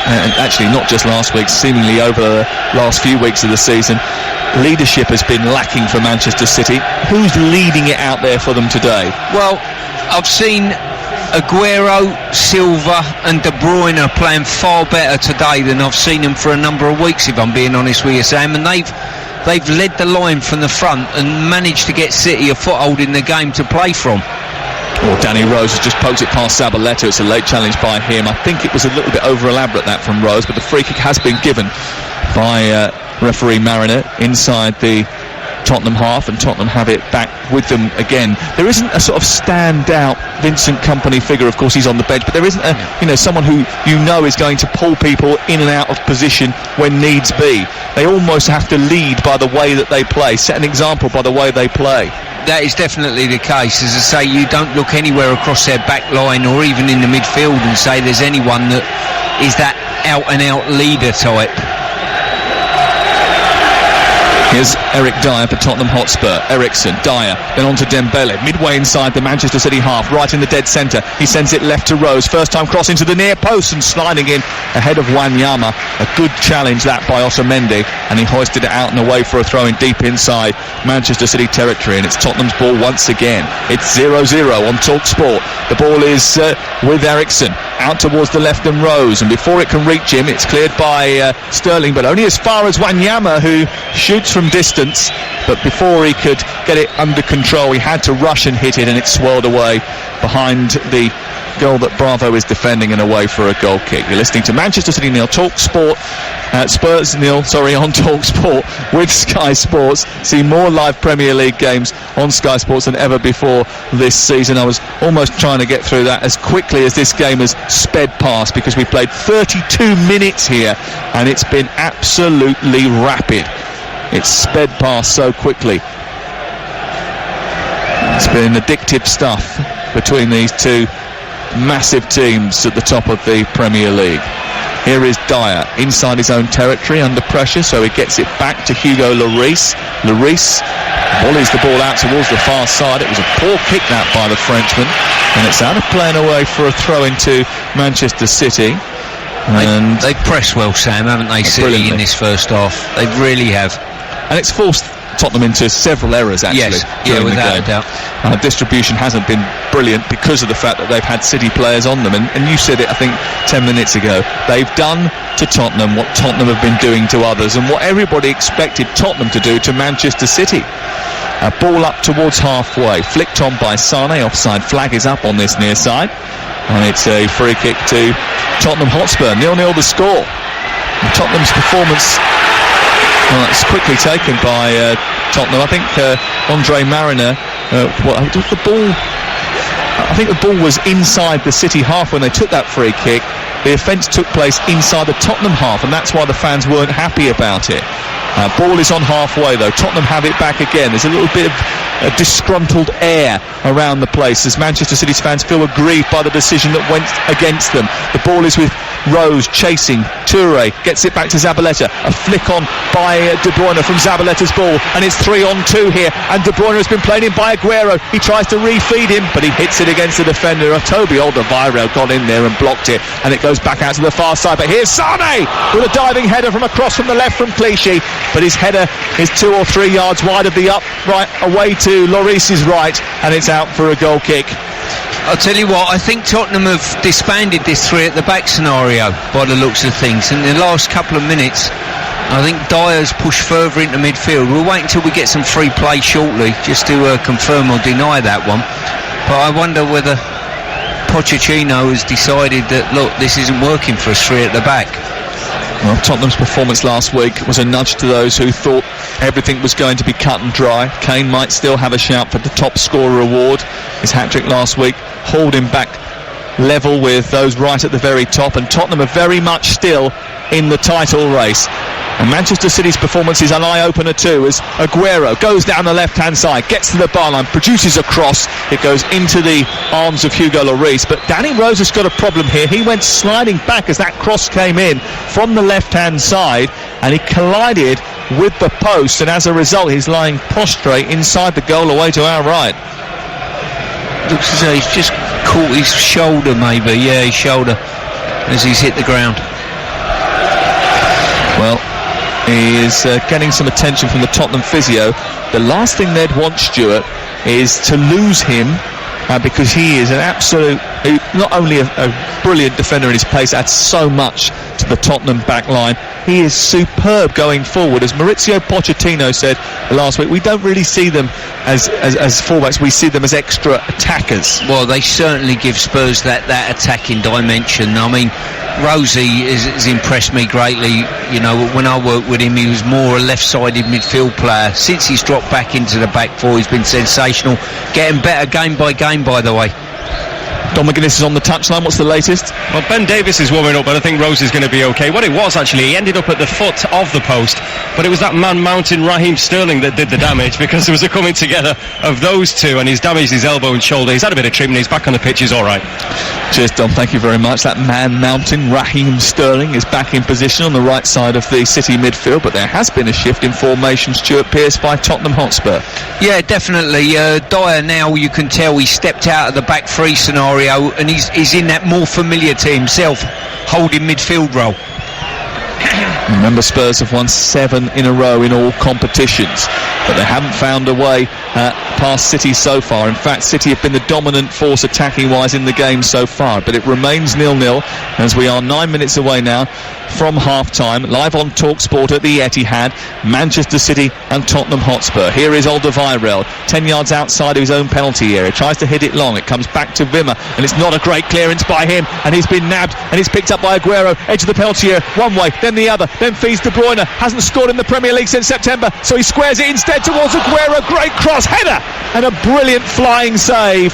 and actually not just last week, seemingly over the last few weeks of the season, leadership has been lacking for Manchester City. Who's leading it out there for them today? Well, I've seen Aguero, Silva and De Bruyne playing far better today than I've seen them for a number of weeks, if I'm being honest with you, Sam, and they've led the line from the front and managed to get City a foothold in the game to play from. Well, Danny Rose has just poked it past Zabaleta. It's a late challenge by him. I think it was a little bit over-elaborate, that, from Rose, but the free kick has been given by referee Mariner inside the Tottenham half, and Tottenham have it back with them again. There isn't a sort of stand-out Vincent Kompany figure. Of course, he's on the bench, but there isn't someone who is going to pull people in and out of position when needs be. They almost have to lead by the way that they play, set an example by the way they play. That is definitely the case. As I say, you don't look anywhere across their back line or even in the midfield and say there's anyone that is that out-and-out leader type. Here's Eric Dyer for Tottenham Hotspur. Eriksson, Dyer, then on to Dembele. Midway inside the Manchester City half, right in the dead centre. He sends it left to Rose. First time cross into the near post and sliding in ahead of Wanyama. A good challenge that by Otamendi, and he hoisted it out and away for a throw in deep inside Manchester City territory, and it's Tottenham's ball once again. It's 0-0 on TalkSport. The ball is with Eriksson out towards the left and Rose, and before it can reach him, it's cleared by Sterling, but only as far as Wanyama, who shoots from distance. But before he could get it under control, he had to rush and hit it, and it swirled away behind the goal that Bravo is defending and away for a goal kick. You're listening to Manchester City nil, TalkSport, Spurs nil, on TalkSport with Sky Sports. See more live Premier League games on Sky Sports than ever before this season. I was almost trying to get through that as quickly as this game has sped past, because we played 32 minutes here and it's been absolutely rapid. It's sped past so quickly. It's been addictive stuff between these two massive teams at the top of the Premier League. Here is Dyer inside his own territory under pressure, so he gets it back to Hugo Lloris. Lloris volleys the ball out towards the far side. It was a poor kick that by the Frenchman, and it's out of play and away for a throw into Manchester City. And they press well, Sam, haven't they, City, in this first half? They really have. And it's forced Tottenham into several errors, actually. Yes, yeah, without a doubt. Distribution hasn't been brilliant because of the fact that they've had City players on them, and you said it, I think, 10 minutes ago. They've done to Tottenham what Tottenham have been doing to others, and what everybody expected Tottenham to do to Manchester City. A ball up towards halfway, flicked on by Sane. Offside flag is up on this near side, and it's a free kick to Tottenham Hotspur. 0-0 the score. And Tottenham's performance, well, it's quickly taken by Tottenham. I think Andre Mariner, I think the ball was inside the City half when they took that free kick. The offence took place inside the Tottenham half, and that's why the fans weren't happy about it. Ball is on halfway though. Tottenham have it back again. There's a little bit of a disgruntled air around the place as Manchester City's fans feel aggrieved by the decision that went against them. The ball is with Rose chasing. Toure gets it back to Zabaleta. A flick on by De Bruyne from Zabaleta's ball, and it's 3-on-2 here, and De Bruyne has been played in by Aguero. He tries to refeed him, but he hits it against the defender. Toby Alderweireld got in there and blocked it, and it goes back out to the far side. But here's Sane with a diving header from across from the left from Clichy, but his header is 2 or 3 yards wide of the upright away to Lloris's right, and it's out for a goal kick. I'll tell you what, I think Tottenham have disbanded this three at the back scenario by the looks of things. In the last couple of minutes, I think Dyer's pushed further into midfield. We'll wait until we get some free play shortly just to confirm or deny that one. But I wonder whether Pochettino has decided that, look, this isn't working for us three at the back. Well, Tottenham's performance last week was a nudge to those who thought everything was going to be cut and dry. Kane might still have a shout for the top scorer award. His hat-trick last week hauled him back level with those right at the very top, and Tottenham are very much still in the title race. And Manchester City's performance is an eye-opener too, as Aguero goes down the left-hand side, gets to the byline, produces a cross. It goes into the arms of Hugo Lloris, but Danny Rose has got a problem here. He went sliding back as that cross came in from the left-hand side, and he collided with the post, and as a result he's lying prostrate inside the goal away to our right. Looks as though he's just caught his shoulder, maybe. Yeah, his shoulder, as he's hit the ground. Well, he is getting some attention from the Tottenham physio. The last thing they'd want, Stuart, is to lose him, because he is an absolute, not only a brilliant defender in his pace, adds so much to the Tottenham back line. He is superb going forward. As Maurizio Pochettino said last week, we don't really see them as fullbacks, we see them as extra attackers. Well, they certainly give Spurs that attacking dimension. I mean, Rosie has impressed me greatly. You know, when I worked with him, he was more a left-sided midfield player. Since he's dropped back into the back four, he's been sensational, getting better game by game, by the way. Don McGuinness is on the touchline. What's the latest? Well, Ben Davies is warming up, but I think Rose is going to be okay. What it was, actually, he ended up at the foot of the post, but it was that man mountain Raheem Sterling that did the damage, because there was a coming together of those two, and he's damaged his elbow and shoulder. He's had a bit of treatment. He's back on the pitch. He's all right. Cheers, Don. Thank you very much. That man mountain Raheem Sterling is back in position on the right side of the City midfield, but there has been a shift in formation, Stuart Pearce, by Tottenham Hotspur. Yeah, definitely. Dyer now, you can tell he stepped out of the back three scenario, and he's in that more familiar to himself holding midfield role. Remember, Spurs have won 7 in a row in all competitions, but they haven't found a way past City so far. In fact, City have been the dominant force attacking-wise in the game so far, but it remains 0-0 as we are 9 minutes away now from half-time. Live on TalkSport at the Etihad, Manchester City and Tottenham Hotspur. Here is Alderweireld, 10 yards outside of his own penalty area. Tries to hit it long. It comes back to Wimmer, and it's not a great clearance by him, and he's been nabbed, and it's picked up by Aguero. Edge of the penalty area, one way, then the other, then feeds De Bruyne. Hasn't scored in the Premier League since September, so he squares it instead towards Aguero. Great cross, header, and a brilliant flying save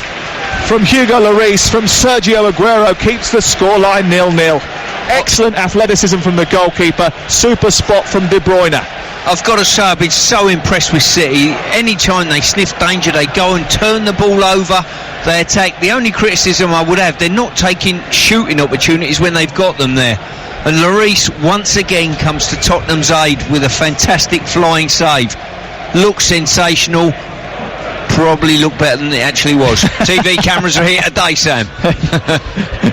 from Hugo Lloris from Sergio Aguero keeps the scoreline 0-0. Excellent athleticism from the goalkeeper, super spot from De Bruyne. I've got to say, I've been so impressed with City. Any time they sniff danger, they go and turn the ball over, they attack. The only criticism I would have, they're not taking shooting opportunities when they've got them there. And Lloris once again comes to Tottenham's aid with a fantastic flying save. Looks sensational. Probably looked better than it actually was. TV cameras are here today, Sam.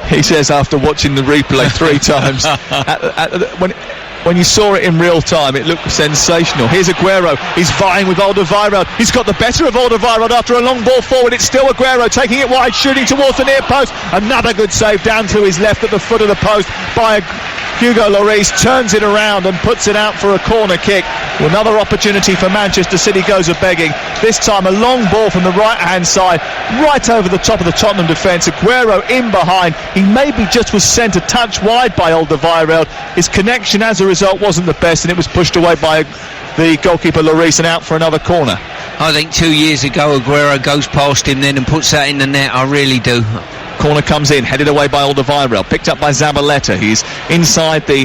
He says after watching the replay 3 times. When you saw it in real time, it looked sensational. Here's Aguero. He's vying with Alderweireld. He's got the better of Alderweireld after a long ball forward. It's still Aguero taking it wide, shooting towards the near post. Another good save down to his left at the foot of the post by Hugo Lloris. Turns it around and puts it out for a corner kick. Well, another opportunity for Manchester City goes a-begging. This time a long ball from the right-hand side, right over the top of the Tottenham defence. Aguero in behind. He maybe just was sent a touch wide by Alderweireld. His connection as a result wasn't the best, and it was pushed away by the goalkeeper Lloris and out for another corner. I think 2 years ago Aguero goes past him then and puts that in the net. I really do. Corner comes in, headed away by Alderweireld, picked up by Zabaleta. He's inside the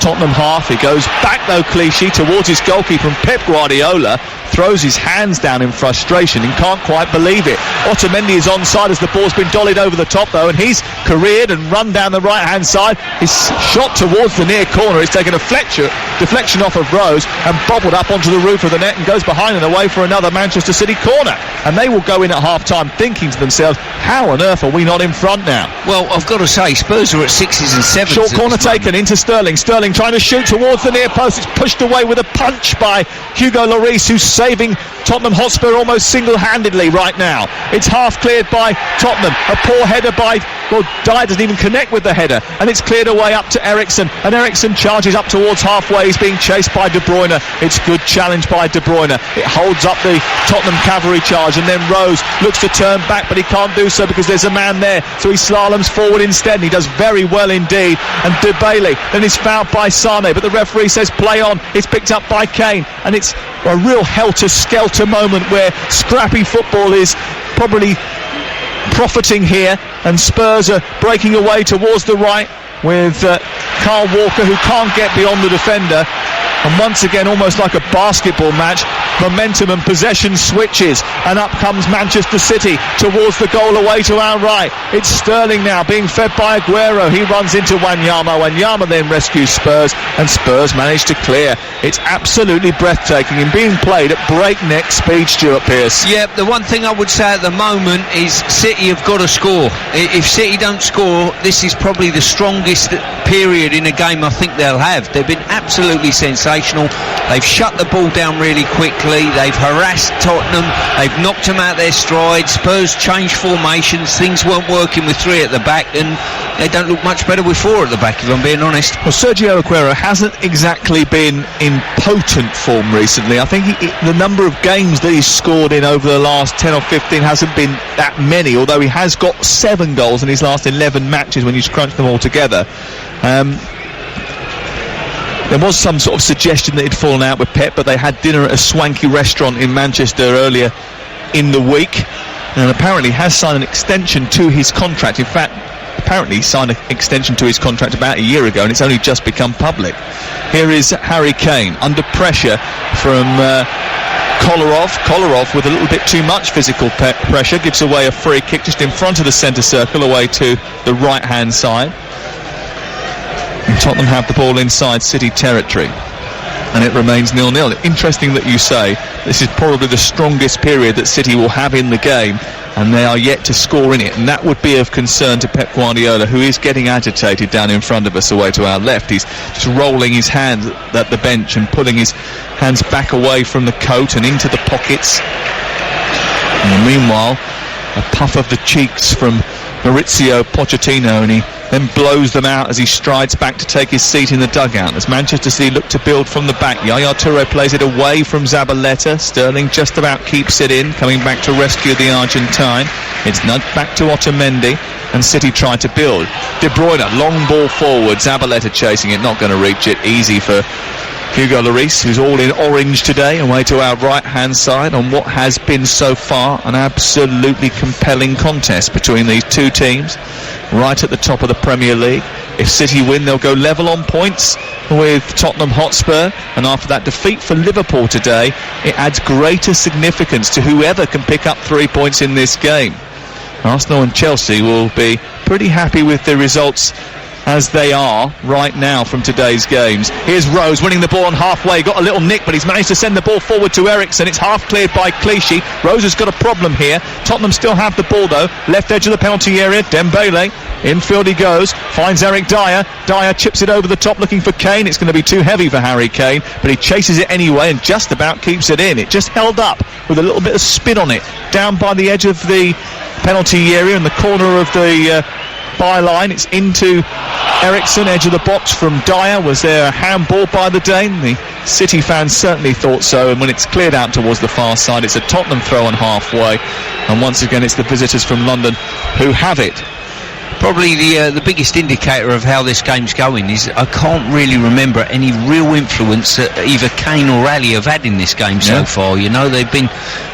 Tottenham half. He goes back though, Clichy, towards his goalkeeper, and Pep Guardiola throws his hands down in frustration and can't quite believe it. Otamendi is onside as the ball's been dollied over the top though, and he's careered and run down the right hand side. His shot towards the near corner is taken a deflection off of Rose and bobbled up onto the roof of the net and goes behind and away for another Manchester City corner. And they will go in at half time thinking to themselves, how on earth are we not in front now? Well, I've got to say, Spurs are at 6s and 7s. Short corner taken into Sterling. Sterling trying to shoot towards the near post. It's pushed away with a punch by Hugo Lloris, who's saving Tottenham Hotspur almost single-handedly right now. It's half cleared by Tottenham. A poor header by, well, Dyer doesn't even connect with the header, and it's cleared away up to Eriksen, and Eriksen charges up towards halfway. He's being chased by De Bruyne. It's good challenge by De Bruyne. It holds up the Tottenham cavalry charge, and then Rose looks to turn back, but he can't do so because there's a man there, so he slaloms forward instead, and he does very well indeed. And De Bailey then is fouled by Sane, but the referee says play on. It's picked up by Kane, and it's a real helter-skelter moment where scrappy football is probably profiting here, and Spurs are breaking away towards the right with Carl Walker, who can't get beyond the defender. And once again, almost like a basketball match, momentum and possession switches, and up comes Manchester City towards the goal away to our right. It's Sterling now being fed by Aguero. He runs into Wanyama. Wanyama then rescues Spurs, and Spurs manage to clear. It's absolutely breathtaking and being played at breakneck speed, Stuart Pearce. Yeah, the one thing I would say at the moment is City have got to score. If City don't score, this is probably the strongest period in a game I think they'll have. They've been absolutely sensational. They've shut the ball down really quickly. They've harassed Tottenham. They've knocked them out their stride. Spurs changed formations. Things weren't working with 3 at the back, and they don't look much better with 4 at the back, if I'm being honest. Well, Sergio Aguero hasn't exactly been in potent form recently. I think the number of games that he's scored in over the last 10 or 15 hasn't been that many, although he has got 7 goals in his last 11 matches when you crunch them all together. There was some sort of suggestion that he'd fallen out with Pep, but they had dinner at a swanky restaurant in Manchester earlier in the week. and apparently has signed an extension to his contract. In fact, apparently he signed an extension to his contract about a year ago, and it's only just become public. Here is Harry Kane under pressure from Kolarov. Kolarov with a little bit too much physical pressure gives away a free kick just in front of the centre circle away to the right hand side. And Tottenham have the ball inside City territory, and it remains 0-0. Interesting that you say this is probably the strongest period that City will have in the game, and they are yet to score in it, and that would be of concern to Pep Guardiola, who is getting agitated down in front of us away to our left. He's just rolling his hands at the bench and pulling his hands back away from the coat and into the pockets. And meanwhile, a puff of the cheeks from Maurizio Pochettino, and he then blows them out as he strides back to take his seat in the dugout. As Manchester City look to build from the back, Yaya Toure plays it away from Zabaleta. Sterling just about keeps it in, coming back to rescue the Argentine. It's nudged back to Otamendi, and City try to build. De Bruyne, long ball forward, Zabaleta chasing it, not going to reach it. Easy for Hugo Lloris, who's all in orange today, away to our right-hand side on what has been so far an absolutely compelling contest between these two teams, right at the top of the Premier League. If City win, they'll go level on points with Tottenham Hotspur, and after that defeat for Liverpool today, it adds greater significance to whoever can pick up 3 points in this game. Arsenal and Chelsea will be pretty happy with the results as they are right now from today's games. Here's Rose winning the ball on halfway, got a little nick, but he's managed to send the ball forward to Eriksen. It's half cleared by Clichy. Rose has got a problem here. Tottenham still have the ball though, left edge of the penalty area. Dembele, infield he goes, finds Eric Dyer. Dyer chips it over the top looking for Kane. It's going to be too heavy for Harry Kane, but he chases it anyway and just about keeps it in. It just held up with a little bit of spin on it, down by the edge of the penalty area in the corner of the byline. It's into Eriksen, edge of the box from Dyer. Was there a handball by the Dane? The City fans certainly thought so, and when it's cleared out towards the far side, it's a Tottenham throw on halfway, and once again it's the visitors from London who have it. Probably the biggest indicator of how this game's going is I can't really remember any real influence that either Kane or Ali have had in this game so far. You know, they've been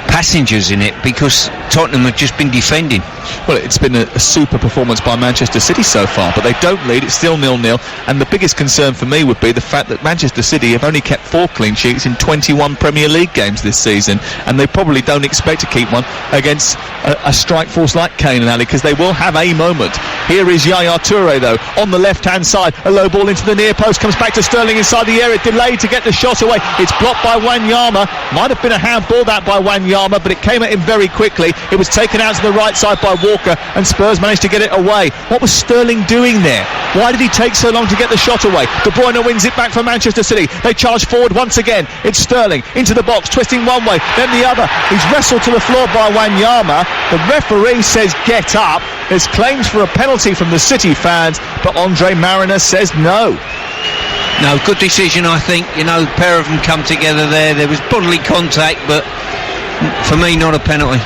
passengers in it because Tottenham have just been defending. Well, it's been a super performance by Manchester City so far, but they don't lead. It's still 0-0, and the biggest concern for me would be the fact that Manchester City have only kept 4 clean sheets in 21 Premier League games this season, and they probably don't expect to keep one against a strike force like Kane and Ali, because they will have a moment. Here is Yaya Toure though, on the left-hand side, a low ball into the near post, comes back to Sterling inside the area, delayed to get the shot away. It's blocked by Wanyama. Might have been a handball that by Wanyama, but it came at him very quickly. It was taken out to the right side by Walker, and Spurs managed to get it away. What was Sterling doing there? Why did he take so long to get the shot away? De Bruyne wins it back for Manchester City. They charge forward once again. It's Sterling into the box, twisting one way, then the other. He's wrestled to the floor by Wanyama. The referee says get up. There's claims for a penalty from the City fans, but Andre Mariner says no. No, good decision, I think. You know, a pair of them come together there. There was bodily contact, but for me, not a penalty.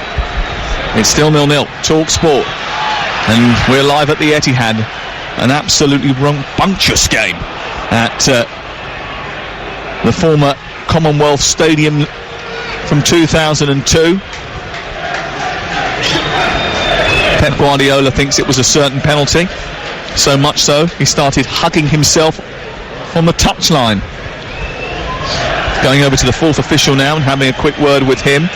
It's still 0-0. TalkSport, and we're live at the Etihad. An absolutely rambunctious game at the former Commonwealth Stadium from 2002. Pep Guardiola thinks it was a certain penalty, so much so he started hugging himself on the touchline. Going over to the fourth official now and having a quick word with him,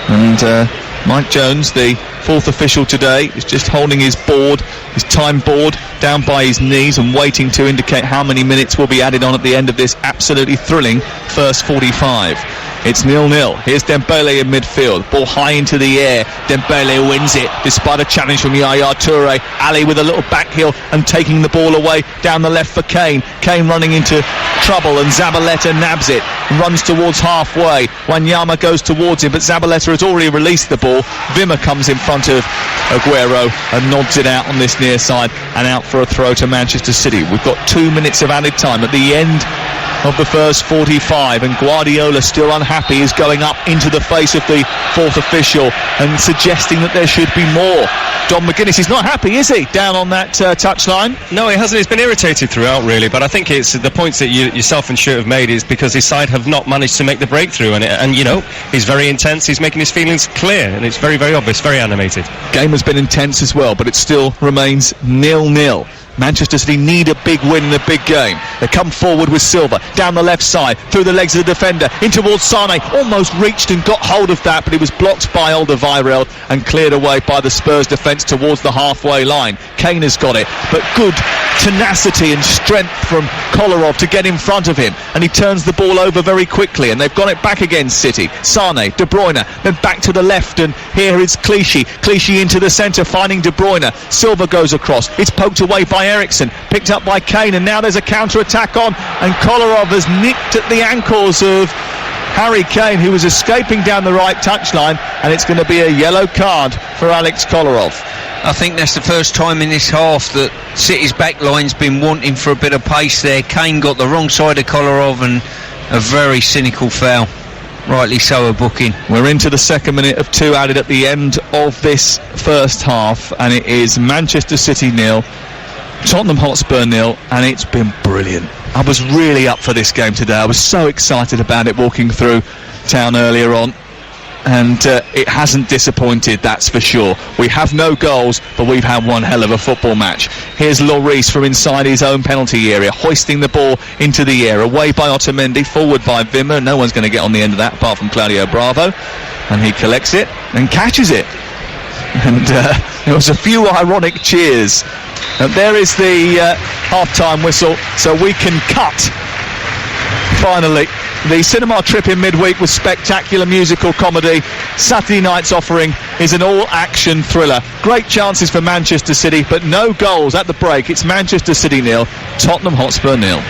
and Mike Jones, the fourth official today, is just holding his board, his time board, down by his knees and waiting to indicate how many minutes will be added on at the end of this absolutely thrilling first 45. It's 0-0. Here's Dembele in midfield. Ball high into the air. Dembele wins it despite a challenge from Yaya Toure. Ali with a little back heel and taking the ball away down the left for Kane. Kane running into trouble, and Zabaleta nabs it and runs towards halfway. Wanyama goes towards him, but Zabaleta has already released the ball. Wimmer comes in front of Aguero and nods it out on this near side and out for a throw to Manchester City. We've got 2 minutes of added time at the end of the first 45, and Guardiola, still unhappy, is going up into the face of the fourth official and suggesting that there should be more Don McGuinness is not happy, is he, down on that touchline? No, he hasn't. He's been irritated throughout, really. But I think it's the points that yourself and Stuart have made is because his side have not managed to make the breakthrough. And you know, he's very intense. He's making his feelings clear, and it's very, very obvious, very animated. Game has been intense as well, but it still remains 0-0. Manchester City need a big win in a big game. They come forward with Silva down the left side, through the legs of the defender, in towards Sane. Almost reached and got hold of that, but he was blocked by Alderweireld and cleared away by the Spurs defence towards the halfway line. Kane has got it, but good tenacity and strength from Kolarov to get in front of him, and he turns the ball over very quickly, and they've got it back again, City. Sane, De Bruyne, then back to the left, and here is Clichy into the centre, finding De Bruyne. Silva goes across. It's poked away by Eriksen, picked up by Kane, and now there's a counter-attack on, and Kolarov has nicked at the ankles of Harry Kane, who was escaping down the right touchline, and it's going to be a yellow card for Alex Kolarov. I think that's the first time in this half that City's back line's been wanting for a bit of pace there. Kane got the wrong side of Kolarov, and a very cynical foul. Rightly so, a booking. We're into the second minute of 2 added at the end of this first half, and it is Manchester City 0, Tottenham Hotspur 0, and it's been brilliant. I was really up for this game today. I was so excited about it walking through town earlier on, and it hasn't disappointed, that's for sure. We have no goals, but we've had one hell of a football match. Here's Lloris from inside his own penalty area, hoisting the ball into the air, away by Otamendi, forward by Wimmer. No one's going to get on the end of that apart from Claudio Bravo, and he collects it and catches it. And there was a few ironic cheers. And there is the half-time whistle, so we can cut, finally. The cinema trip in midweek was spectacular musical comedy. Saturday night's offering is an all-action thriller. Great chances for Manchester City, but no goals at the break. It's Manchester City 0, Tottenham Hotspur 0.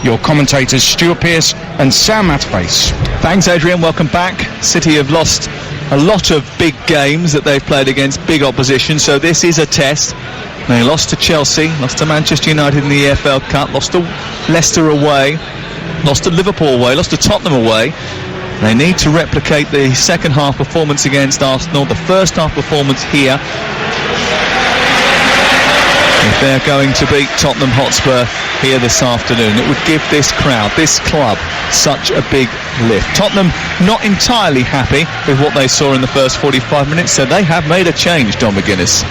Your commentators Stuart Pearce and Sam Matface. Thanks, Adrian. Welcome back. City have lost a lot of big games that they've played against big opposition, so this is a test. They lost to Chelsea, lost to Manchester United in the EFL Cup, lost to Leicester away, lost to Liverpool away, lost to Tottenham away. They need to replicate the second half performance against Arsenal, the first half performance here, if they're going to beat Tottenham Hotspur here this afternoon. It would give this crowd, this club, such a big lift. Tottenham not entirely happy with what they saw in the first 45 minutes, so they have made a change, Don McGuinness.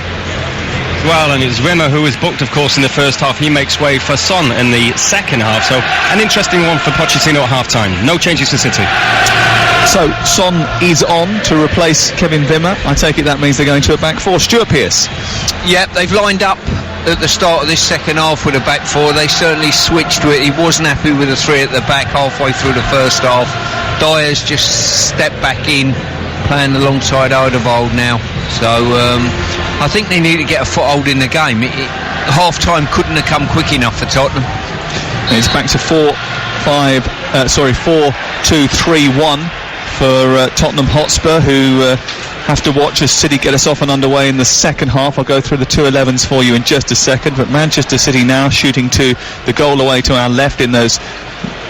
Well, and it's Wimmer who was booked, of course, in the first half. He makes way for Son in the second half. So an interesting one for Pochettino at half-time. No changes for City. So Son is on to replace Kevin Wimmer. I take it that means they're going to a back four. Stuart Pearce. Yep, they've lined up at the start of this second half with a back four. They certainly switched to it. He wasn't happy with the three at the back halfway through the first half. Dyer's just stepped back in, playing alongside Alderweireld now. So I think they need to get a foothold in the game. Half-time couldn't have come quick enough for Tottenham. It's back to 4-2-3-1 for Tottenham Hotspur, who have to watch as City get us off and underway in the second half. I'll go through the 2-11s for you in just a second, but Manchester City now shooting to the goal away to our left in those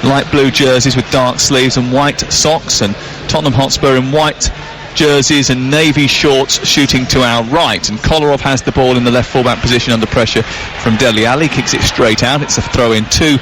light blue jerseys with dark sleeves and white socks, and Tottenham Hotspur in white jerseys and navy shorts shooting to our right, and Kolarov has the ball in the left fullback position under pressure from Dele Alli, kicks it straight out. It's a throw in to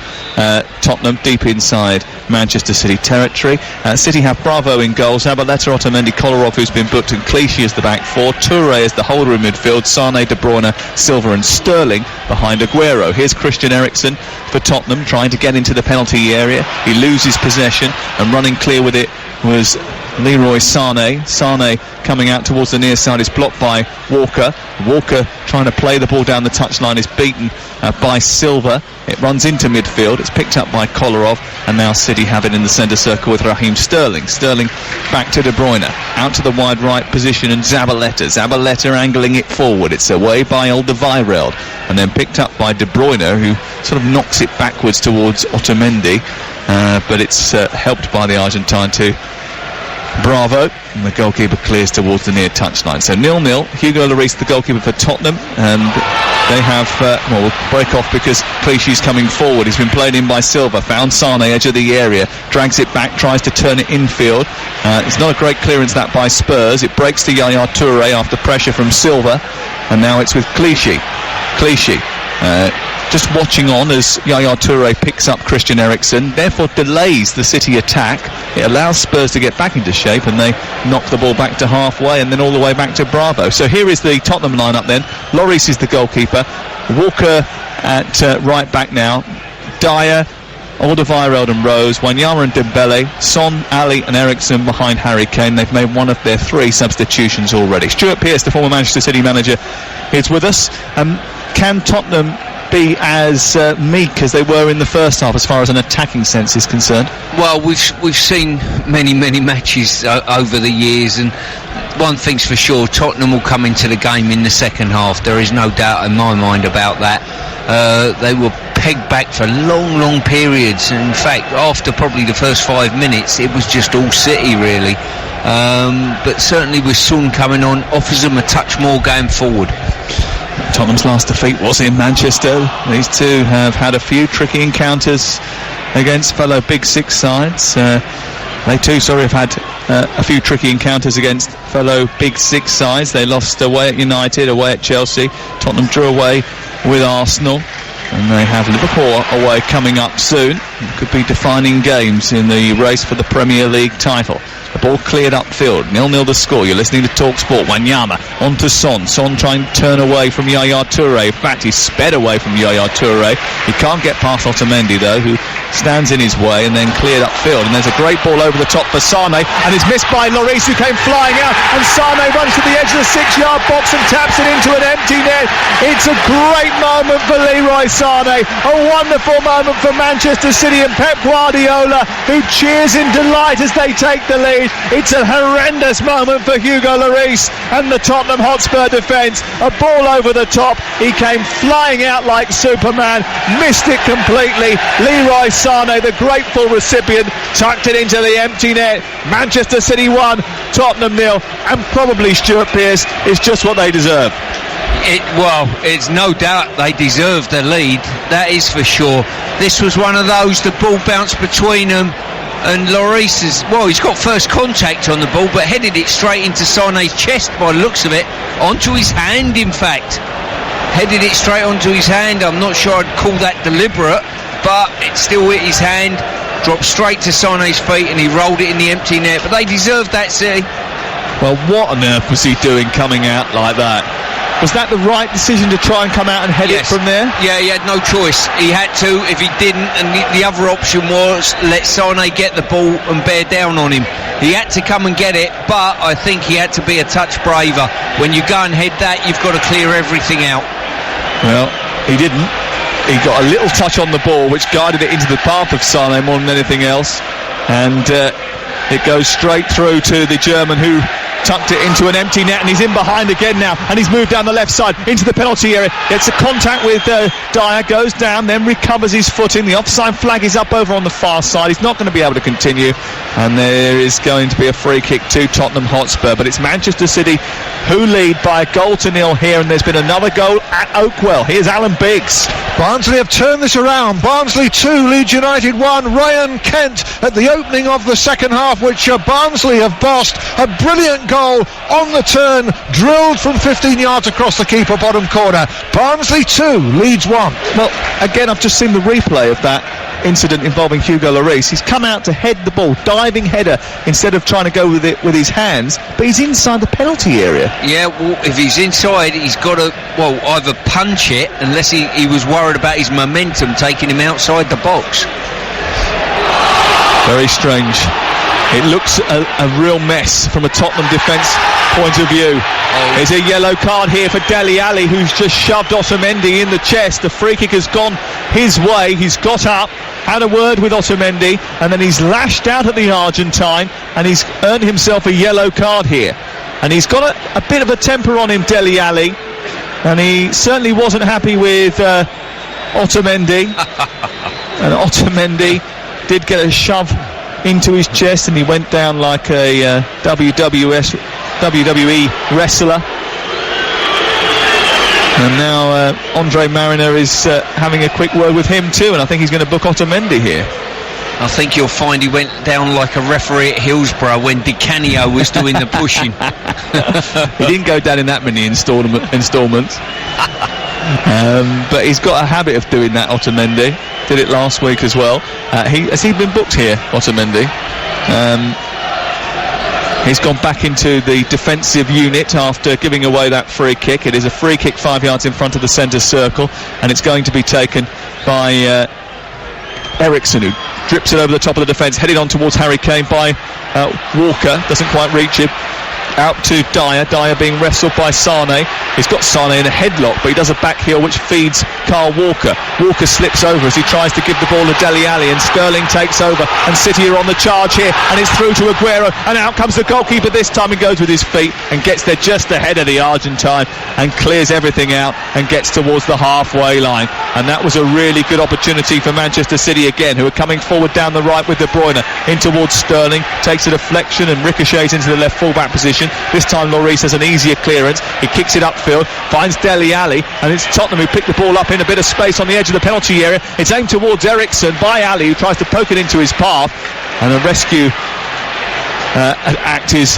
Tottenham deep inside Manchester City territory. City have Bravo in goals, Zabaleta, Otamendi, Kolarov, who's been booked, and Clichy as the back four, Touré as the holder in midfield, Sane, De Bruyne, Silva and Sterling behind Aguero. Here's Christian Eriksen for Tottenham trying to get into the penalty area. He loses possession, and running clear with it was Leroy Sane. Sane coming out towards the near side is blocked by Walker. Walker trying to play the ball down the touchline is beaten by Silva. It runs into midfield. It's picked up by Kolarov, and now City have it in the centre circle with Raheem Sterling. Sterling back to De Bruyne, out to the wide right position, and Zabaleta angling it forward. It's away by Alderweireld, and then picked up by De Bruyne, who sort of knocks it backwards towards Otamendi, but it's helped by the Argentine too. Bravo, and the goalkeeper clears towards the near touchline. So 0-0. Hugo Lloris, the goalkeeper for Tottenham, and they have we'll break off because Clichy's coming forward. He's been played in by Silva, found Sane edge of the area, drags it back, tries to turn it infield. It's not a great clearance that by Spurs. It breaks to Yaya Touré after pressure from Silva, and now it's with Clichy. Just watching on as Yaya Toure picks up Christian Eriksen, therefore delays the City attack. It allows Spurs to get back into shape, and they knock the ball back to halfway and then all the way back to Bravo. So here is the Tottenham lineup then. Lloris is the goalkeeper. Walker at right back now. Dyer, Alderweireld and Rose, Wanyama and Dembele, Son, Ali and Eriksen behind Harry Kane. They've made one of their 3 substitutions already. Stuart Pearce, the former Manchester City manager, is with us. Can Tottenham be as meek as they were in the first half as far as an attacking sense is concerned? Well, we've seen many matches over the years, and one thing's for sure, Tottenham will come into the game in the second half. There is no doubt in my mind about that. They were pegged back for long periods. In fact, after probably the first 5 minutes, it was just all City really. But certainly with Son coming on, offers them a touch more going forward. Tottenham's last defeat was in Manchester. These two have had a few tricky encounters against fellow Big Six sides. They too, have had a few tricky encounters against fellow Big Six sides. They lost away at United, away at Chelsea. Tottenham drew away with Arsenal. And they have Liverpool away coming up soon. It could be defining games in the race for the Premier League title. The ball cleared upfield, 0-0 the score. You're listening to TalkSport. Wanyama onto Son. Son trying to turn away from Yaya Toure. In fact, he's sped away from Yaya Toure. He can't get past Otamendi though, who stands in his way, and then cleared upfield. And there's a great ball over the top for Sane, and it's missed by Lloris, who came flying out. And Sane runs to the edge of the 6-yard box and taps it into an empty net. It's a great moment for Leroy Sane. A wonderful moment for Manchester City and Pep Guardiola, who cheers in delight as they take the lead. It's a horrendous moment for Hugo Lloris and the Tottenham Hotspur defence. A ball over the top. He came flying out like Superman, missed it completely. Leroy Sane, the grateful recipient, tucked it into the empty net. Manchester City 1, Tottenham 0, and probably Stuart Pearce is just what they deserve. It's no doubt they deserve the lead, that is for sure. This was one of those, the ball bounced between them, and Lloris he's got first contact on the ball, but headed it straight into Sané's chest by the looks of it, onto his hand in fact. Headed it straight onto his hand. I'm not sure I'd call that deliberate, but it still hit his hand, dropped straight to Sané's feet, and he rolled it in the empty net. But they deserved that, City. Well, what on earth was he doing coming out like that? Was that the right decision to try and come out and head it from there? Yeah, he had no choice. He had to. If he didn't, and the other option was let Sané get the ball and bear down on him. He had to come and get it, but I think he had to be a touch braver. When you go and head that, you've got to clear everything out. Well, he didn't. He got a little touch on the ball, which guided it into the path of Sané more than anything else. And it goes straight through to the German, who tucked it into an empty net, and he's in behind again now, and he's moved down the left side into the penalty area, gets a contact with Dyer, goes down, then recovers his footing. The offside flag is up over on the far side. He's not going to be able to continue, and there is going to be a free kick to Tottenham Hotspur. But it's Manchester City who lead by 1-0 here, and there's been another goal at Oakwell. Here's Alan Biggs. Barnsley have turned this around. Barnsley 2, Leeds United 1. Ryan Kent at the opening of the second half, which Barnsley have bossed. A brilliant goal on the turn, drilled from 15 yards across the keeper bottom corner. Barnsley 2, Leeds 1. Well, again, I've just seen the replay of that incident involving Hugo Lloris. He's come out to head the ball, diving header, instead of trying to go with it with his hands, but he's inside the penalty area. Yeah, well, if he's inside, he's got to either punch it, unless he was worried about his momentum taking him outside the box. Very strange. It looks a real mess from a Tottenham defence point of view. There's a yellow card here for Dele Alli, who's just shoved Otamendi in the chest. The free kick has gone his way. He's got up, had a word with Otamendi, and then he's lashed out at the Argentine, and he's earned himself a yellow card here. And he's got a bit of a temper on him, Dele Alli, and he certainly wasn't happy with Otamendi. And Otamendi did get a shove into his chest, and he went down like a WWE wrestler. And now Andre Mariner is having a quick word with him too, and I think he's going to book Otamendi here. I think you'll find he went down like a referee at Hillsborough when Di Canio was doing the pushing. He didn't go down in that many instalments. But he's got a habit of doing that, Otamendi. Did it last week as well. Has he been booked here, Otamendi? He's gone back into the defensive unit after giving away that free kick. It is a free kick 5 yards in front of the centre circle, and it's going to be taken by Eriksson, who drips it over the top of the defence, headed on towards Harry Kane by Walker. Doesn't quite reach him. Out to Dyer being wrestled by Sane. He's got Sane in a headlock, but he does a back heel which feeds Carl Walker. Walker slips over as he tries to give the ball to Dele Alli, and Sterling takes over, and City are on the charge here, and it's through to Aguero, and out comes the goalkeeper this time. He goes with his feet and gets there just ahead of the Argentine and clears everything out and gets towards the halfway line. And that was a really good opportunity for Manchester City again, who are coming forward down the right with De Bruyne in towards Sterling. Takes a deflection and ricochets into the left full-back position. This time Lloris has an easier clearance. He kicks it upfield, finds Dele Alli, and it's Tottenham who pick the ball up in a bit of space on the edge of the penalty area. It's aimed towards Eriksson by Ali, who tries to poke it into his path, and a rescue act is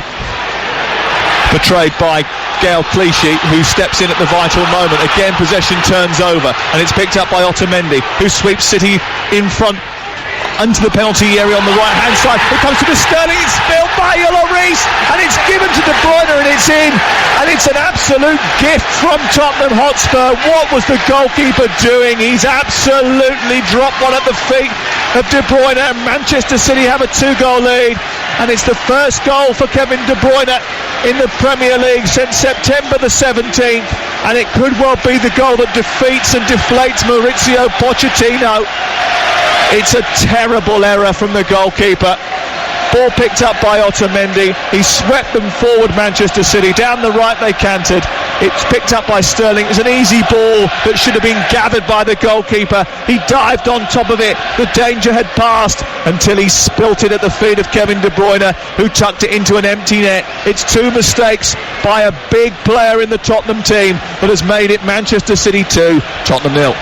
portrayed by Gael Clichy, who steps in at the vital moment. Again, possession turns over, and it's picked up by Otamendi, who sweeps City in front into the penalty area on the right hand side. It comes to the Sterling, it's spilled by Lloris, and it's given to De Bruyne, and it's in, and it's an absolute gift from Tottenham Hotspur. What was the goalkeeper doing? He's absolutely dropped one at the feet of De Bruyne, and Manchester City have a 2-goal lead, and it's the first goal for Kevin De Bruyne in the Premier League since September the 17th, and it could well be the goal that defeats and deflates Mauricio Pochettino. It's a terrible error from the goalkeeper. Ball picked up by Otamendi. He swept them forward, Manchester City. Down the right they cantered. It's picked up by Sterling. It's an easy ball that should have been gathered by the goalkeeper. He dived on top of it. The danger had passed until he spilt it at the feet of Kevin De Bruyne, who tucked it into an empty net. It's 2 mistakes by a big player in the Tottenham team that has made it Manchester City 2, Tottenham 0.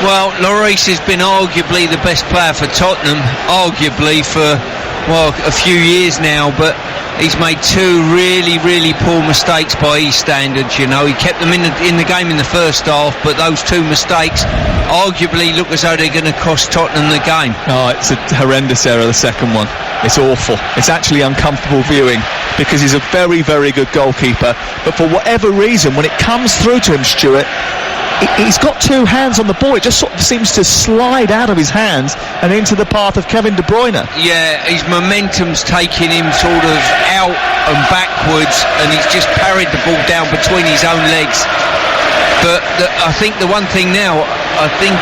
Well, Lloris has been arguably the best player for Tottenham, arguably for, well, a few years now, but he's made 2 really, really poor mistakes by his standards. You know, he kept them in the game in the first half, but those 2 mistakes arguably look as though they're going to cost Tottenham the game. Oh, it's a horrendous error, the second one. It's awful. It's actually uncomfortable viewing, because he's a very, very good goalkeeper, but for whatever reason, when it comes through to him, Stuart, he's got 2 hands on the ball. It just sort of seems to slide out of his hands and into the path of Kevin De Bruyne. Yeah, his momentum's taking him sort of out and backwards, and he's just parried the ball down between his own legs. But I think the one thing now, I think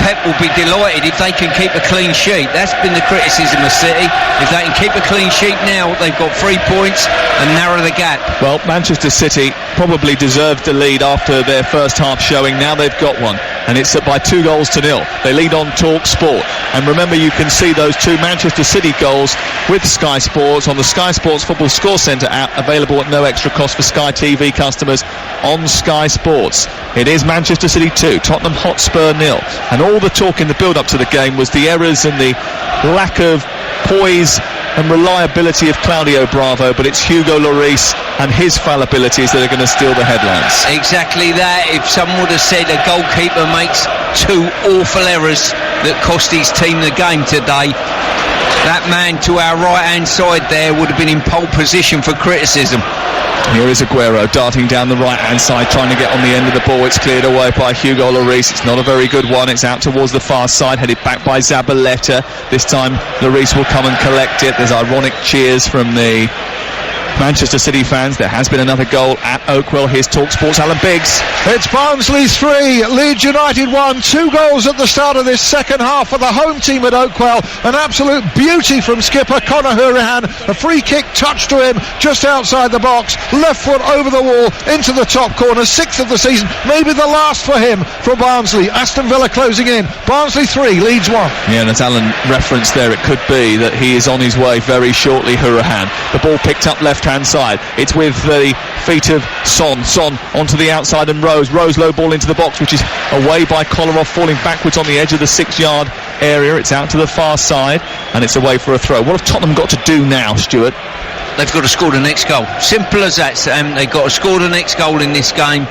Pep will be delighted if they can keep a clean sheet. That's been the criticism of City. If they can keep a clean sheet now, they've got 3 points and narrow the gap. Well, Manchester City probably deserved the lead after their first half showing. Now they've got one, and it's by 2-0. They lead on TalkSport. And remember, you can see those 2 Manchester City goals with Sky Sports on the Sky Sports Football Score Centre app, available at no extra cost for Sky TV customers on Sky Sports. It is Manchester City 2, Tottenham Hotspur 0. And all the talk in the build-up to the game was the errors and the lack of poise and reliability of Claudio Bravo, but it's Hugo Lloris and his fallibilities that are going to steal the headlines. Exactly that. If someone would have said a goalkeeper makes 2 awful errors that cost his team the game today, that man to our right-hand side there would have been in pole position for criticism. Here is Aguero darting down the right-hand side, trying to get on the end of the ball. It's cleared away by Hugo Lloris. It's not a very good one. It's out towards the far side, headed back by Zabaleta. This time Lloris will come and collect it. There's ironic cheers from the Manchester City fans. There has been another goal at Oakwell. Here's TalkSport's Alan Biggs. It's Barnsley 3, Leeds United 1. 2 goals at the start of this second half for the home team at Oakwell. An absolute beauty from skipper Conor Hourihane. A free kick touched to him just outside the box. Left foot over the wall into the top corner. 6th of the season, maybe the last for him from Barnsley. Aston Villa closing in. Barnsley 3, Leeds 1. Yeah, and as Alan referenced there, it could be that he is on his way very shortly, Hourihane. The ball picked up left left-hand side. It's with the feet of Son onto the outside, and Rose low ball into the box, which is away by Kolarov, falling backwards on the edge of the 6-yard area. It's out to the far side, and it's away for a throw. What have Tottenham got to do now, Stuart? They've got to score the next goal. Simple as that. They've got to score the next goal in this game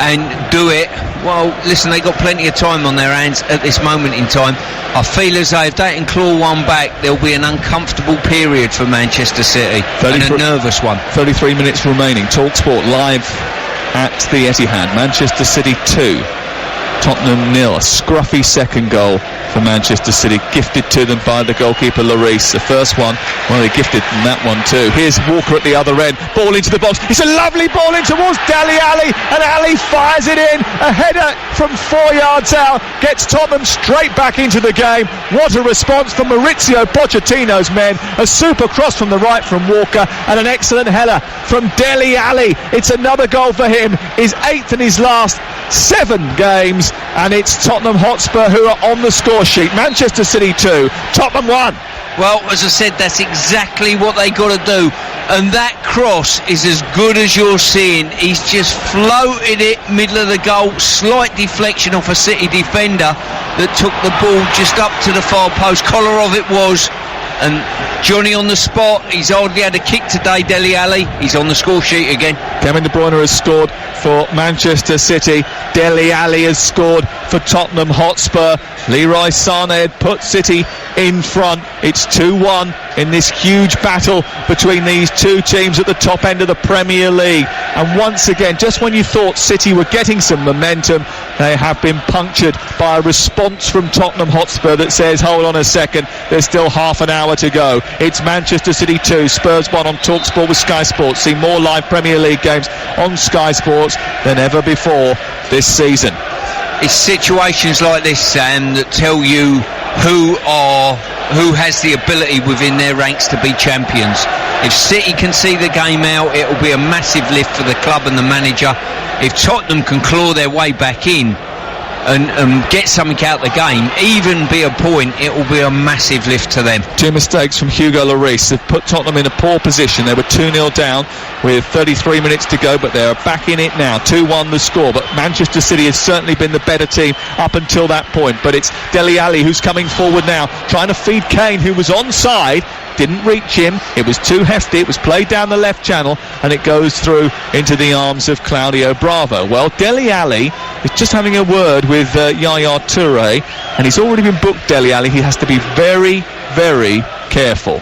and do it. Well, listen, they've got plenty of time on their hands at this moment in time. I feel as though if they can claw one back, there'll be an uncomfortable period for Manchester City, and a nervous one. 33 minutes remaining. TalkSport live at the Etihad. Manchester City 2, Tottenham 0. A scruffy second goal for Manchester City, gifted to them by the goalkeeper Lloris. The first one, well, they gifted them that one too. Here's Walker at the other end, ball into the box. It's a lovely ball in towards Dele Alli, and Ali fires it in. A header from 4 yards out gets Tottenham straight back into the game. What a response from Maurizio Pochettino's men. A super cross from the right from Walker, and an excellent header from Dele Alli. It's another goal for him, his 8th in his last 7 games, and it's Tottenham Hotspur who are on the score sheet. Manchester City 2, Tottenham 1. Well, as I said, that's exactly what they got to do, and that cross is as good as you're seeing. He's just floated it middle of the goal, slight deflection off a City defender that took the ball just up to the far post. Kolarov it was, and Johnny on the spot. He's hardly had a kick today, Dele Alli. He's on the score sheet again. Kevin De Bruyne has scored for Manchester City. Dele Alli has scored for Tottenham Hotspur. Leroy Sané had put City in front. It's 2-1 in this huge battle between these two teams at the top end of the Premier League. And once again, just when you thought City were getting some momentum, they have been punctured by a response from Tottenham Hotspur that says, hold on a second, there's still half an hour to go. It's Manchester City 2, Spurs 1 on TalkSport with Sky Sports. See more live Premier League games on Sky Sports than ever before this season. It's situations like this, Sam, that tell you who has the ability within their ranks to be champions. If City can see the game out, it will be a massive lift for the club and the manager. If Tottenham can claw their way back in and get something out of the game, even be a point, it will be a massive lift to them. 2 mistakes from Hugo Lloris have put Tottenham in a poor position. They were 2-0 down with 33 minutes to go, but they're back in it now. 2-1 the score, but Manchester City has certainly been the better team up until that point. But it's Dele Alli who's coming forward now, trying to feed Kane, who was onside. Didn't reach him, it was too hefty, it was played down the left channel, and it goes through into the arms of Claudio Bravo. Well, Dele Alli is just having a word with Yaya Toure, and he's already been booked, Dele Alli. He has to be very, very careful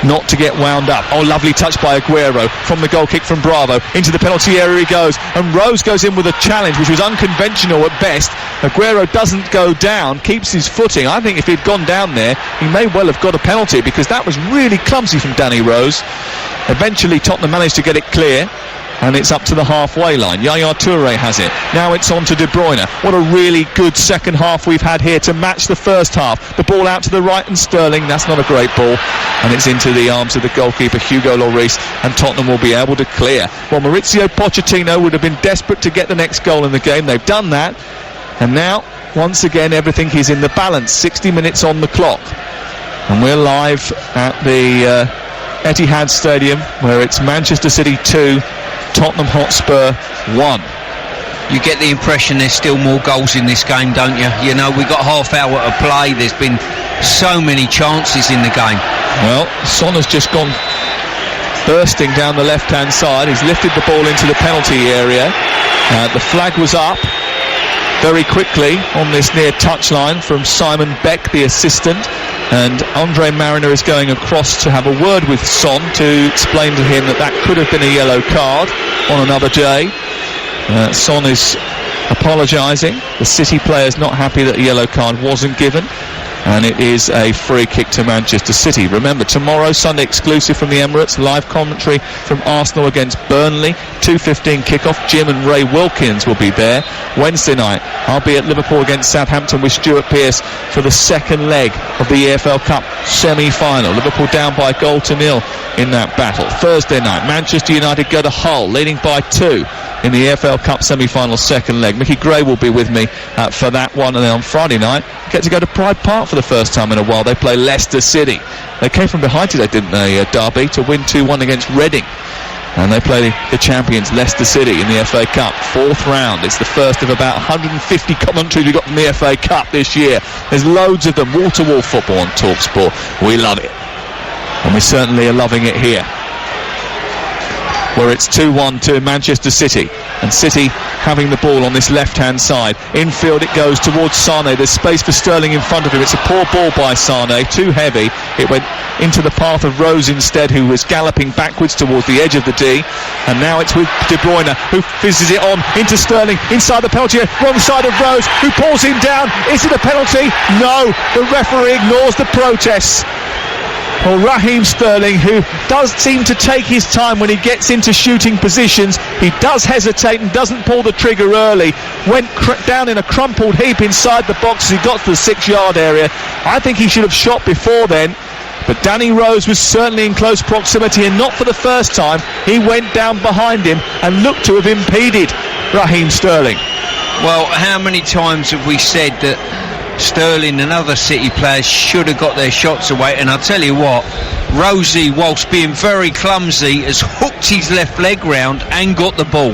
not to get wound up. Oh, lovely touch by Aguero from the goal kick from Bravo. Into the penalty area he goes, and Rose goes in with a challenge which was unconventional at best. Aguero doesn't go down, keeps his footing. I think if he'd gone down there, he may well have got a penalty, because that was really clumsy from Danny Rose. Eventually Tottenham managed to get it clear, and it's up to the halfway line. Yaya Toure has it. Now it's on to De Bruyne. What a really good second half we've had here to match the first half. The ball out to the right, and Sterling, that's not a great ball, and it's into the arms of the goalkeeper Hugo Lloris, and Tottenham will be able to clear. Well, Maurizio Pochettino would have been desperate to get the next goal in the game. They've done that, and now once again everything is in the balance. 60 minutes on the clock, and we're live at the Etihad Stadium, where it's Manchester City 2, Tottenham Hotspur 1. You get the impression there's still more goals in this game, don't you? You know, we've got half hour to play. There's been so many chances in the game. Well, Son has just gone bursting down the left-hand side. He's lifted the ball into the penalty area. The flag was up very quickly on this near touchline from Simon Beck, the assistant, and Andre Mariner is going across to have a word with Son to explain to him that could have been a yellow card on another day. Son is apologising. The City player's not happy that a yellow card wasn't given, and it is a free kick to Manchester City. Remember, tomorrow, Sunday exclusive from the Emirates, live commentary from Arsenal against Burnley, 2:15 kickoff. Jim and Ray Wilkins will be there. Wednesday night, I'll be at Liverpool against Southampton with Stuart Pearce for the second leg of the EFL Cup semi-final. Liverpool down by 1-0 in that battle. Thursday night, Manchester United go to Hull, leading by 2 in the EFL Cup semi-final second leg. Mickey Gray will be with me for that one, and then on Friday night get to go to Pride Park for the first time in a while. They play Leicester City. They came from behind today, didn't they, Derby, to win 2-1 against Reading. And they play the champions Leicester City in the FA Cup, 4th round. It's the first of about 150 commentaries we've got from the FA Cup this year. There's loads of them, wall-to-wall football on TalkSport. We love it, and we certainly are loving it here, where it's 2-1 to Manchester City, and City having the ball on this left-hand side. Infield it goes towards Sane. There's space for Sterling in front of him. It's a poor ball by Sane, too heavy. It went into the path of Rose instead, who was galloping backwards towards the edge of the D, and now it's with De Bruyne, who fizzes it on into Sterling, inside the penalty area, wrong side of Rose, who pulls him down. Is it a penalty? No, the referee ignores the protests. Well, Raheem Sterling, who does seem to take his time when he gets into shooting positions, he does hesitate and doesn't pull the trigger early, went down in a crumpled heap inside the box as he got to the 6-yard area. I think he should have shot before then, but Danny Rose was certainly in close proximity, and not for the first time. He went down behind him and looked to have impeded Raheem Sterling. Well, how many times have we said that Sterling and other City players should have got their shots away? And I'll tell you what, Rosie, whilst being very clumsy, has hooked his left leg round and got the ball.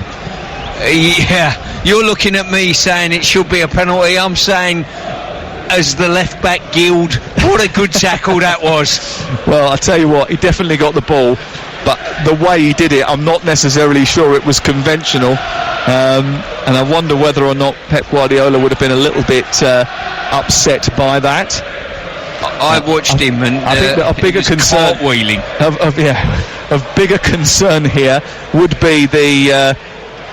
Yeah, you're looking at me saying it should be a penalty. I'm saying, as the left back guild, what a good tackle that was. Well, I'll tell you what, he definitely got the ball, but the way he did it, I'm not necessarily sure it was conventional. And I wonder whether or not Pep Guardiola would have been a little bit upset by that. I watched him, and I think that a bigger concern, of bigger concern here would be the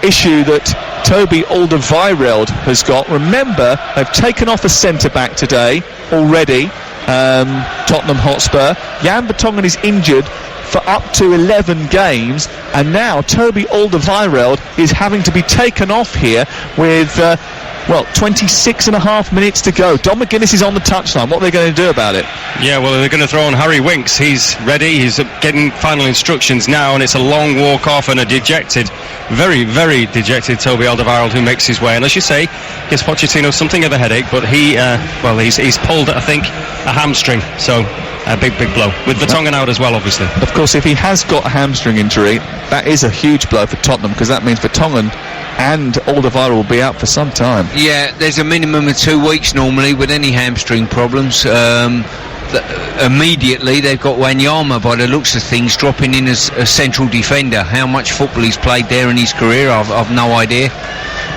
issue that Toby Alderweireld has got. Remember, they've taken off a centre-back today already, Tottenham Hotspur. Jan Vertonghen is injured for up to 11 games, and now Toby Alderweireld is having to be taken off here with 26 and a half minutes to go. Don McGuinness is on the touchline. What are they going to do about it? Yeah, well, they're going to throw on Harry Winks. He's ready. He's getting final instructions now, and it's a long walk off and a dejected, very, very dejected Toby Alderweireld who makes his way. And as you say, gives Pochettino something of a headache, but he's pulled, I think, a hamstring. So a big blow, with Vertonghen out as well, obviously. Of course, if he has got a hamstring injury, that is a huge blow for Tottenham, because that means Vertonghen and Alderweireld will be out for some time. Yeah, there's a minimum of 2 weeks normally with any hamstring problems. Immediately they've got Wanyama, by the looks of things, dropping in as a central defender. How much football he's played there in his career, I've no idea.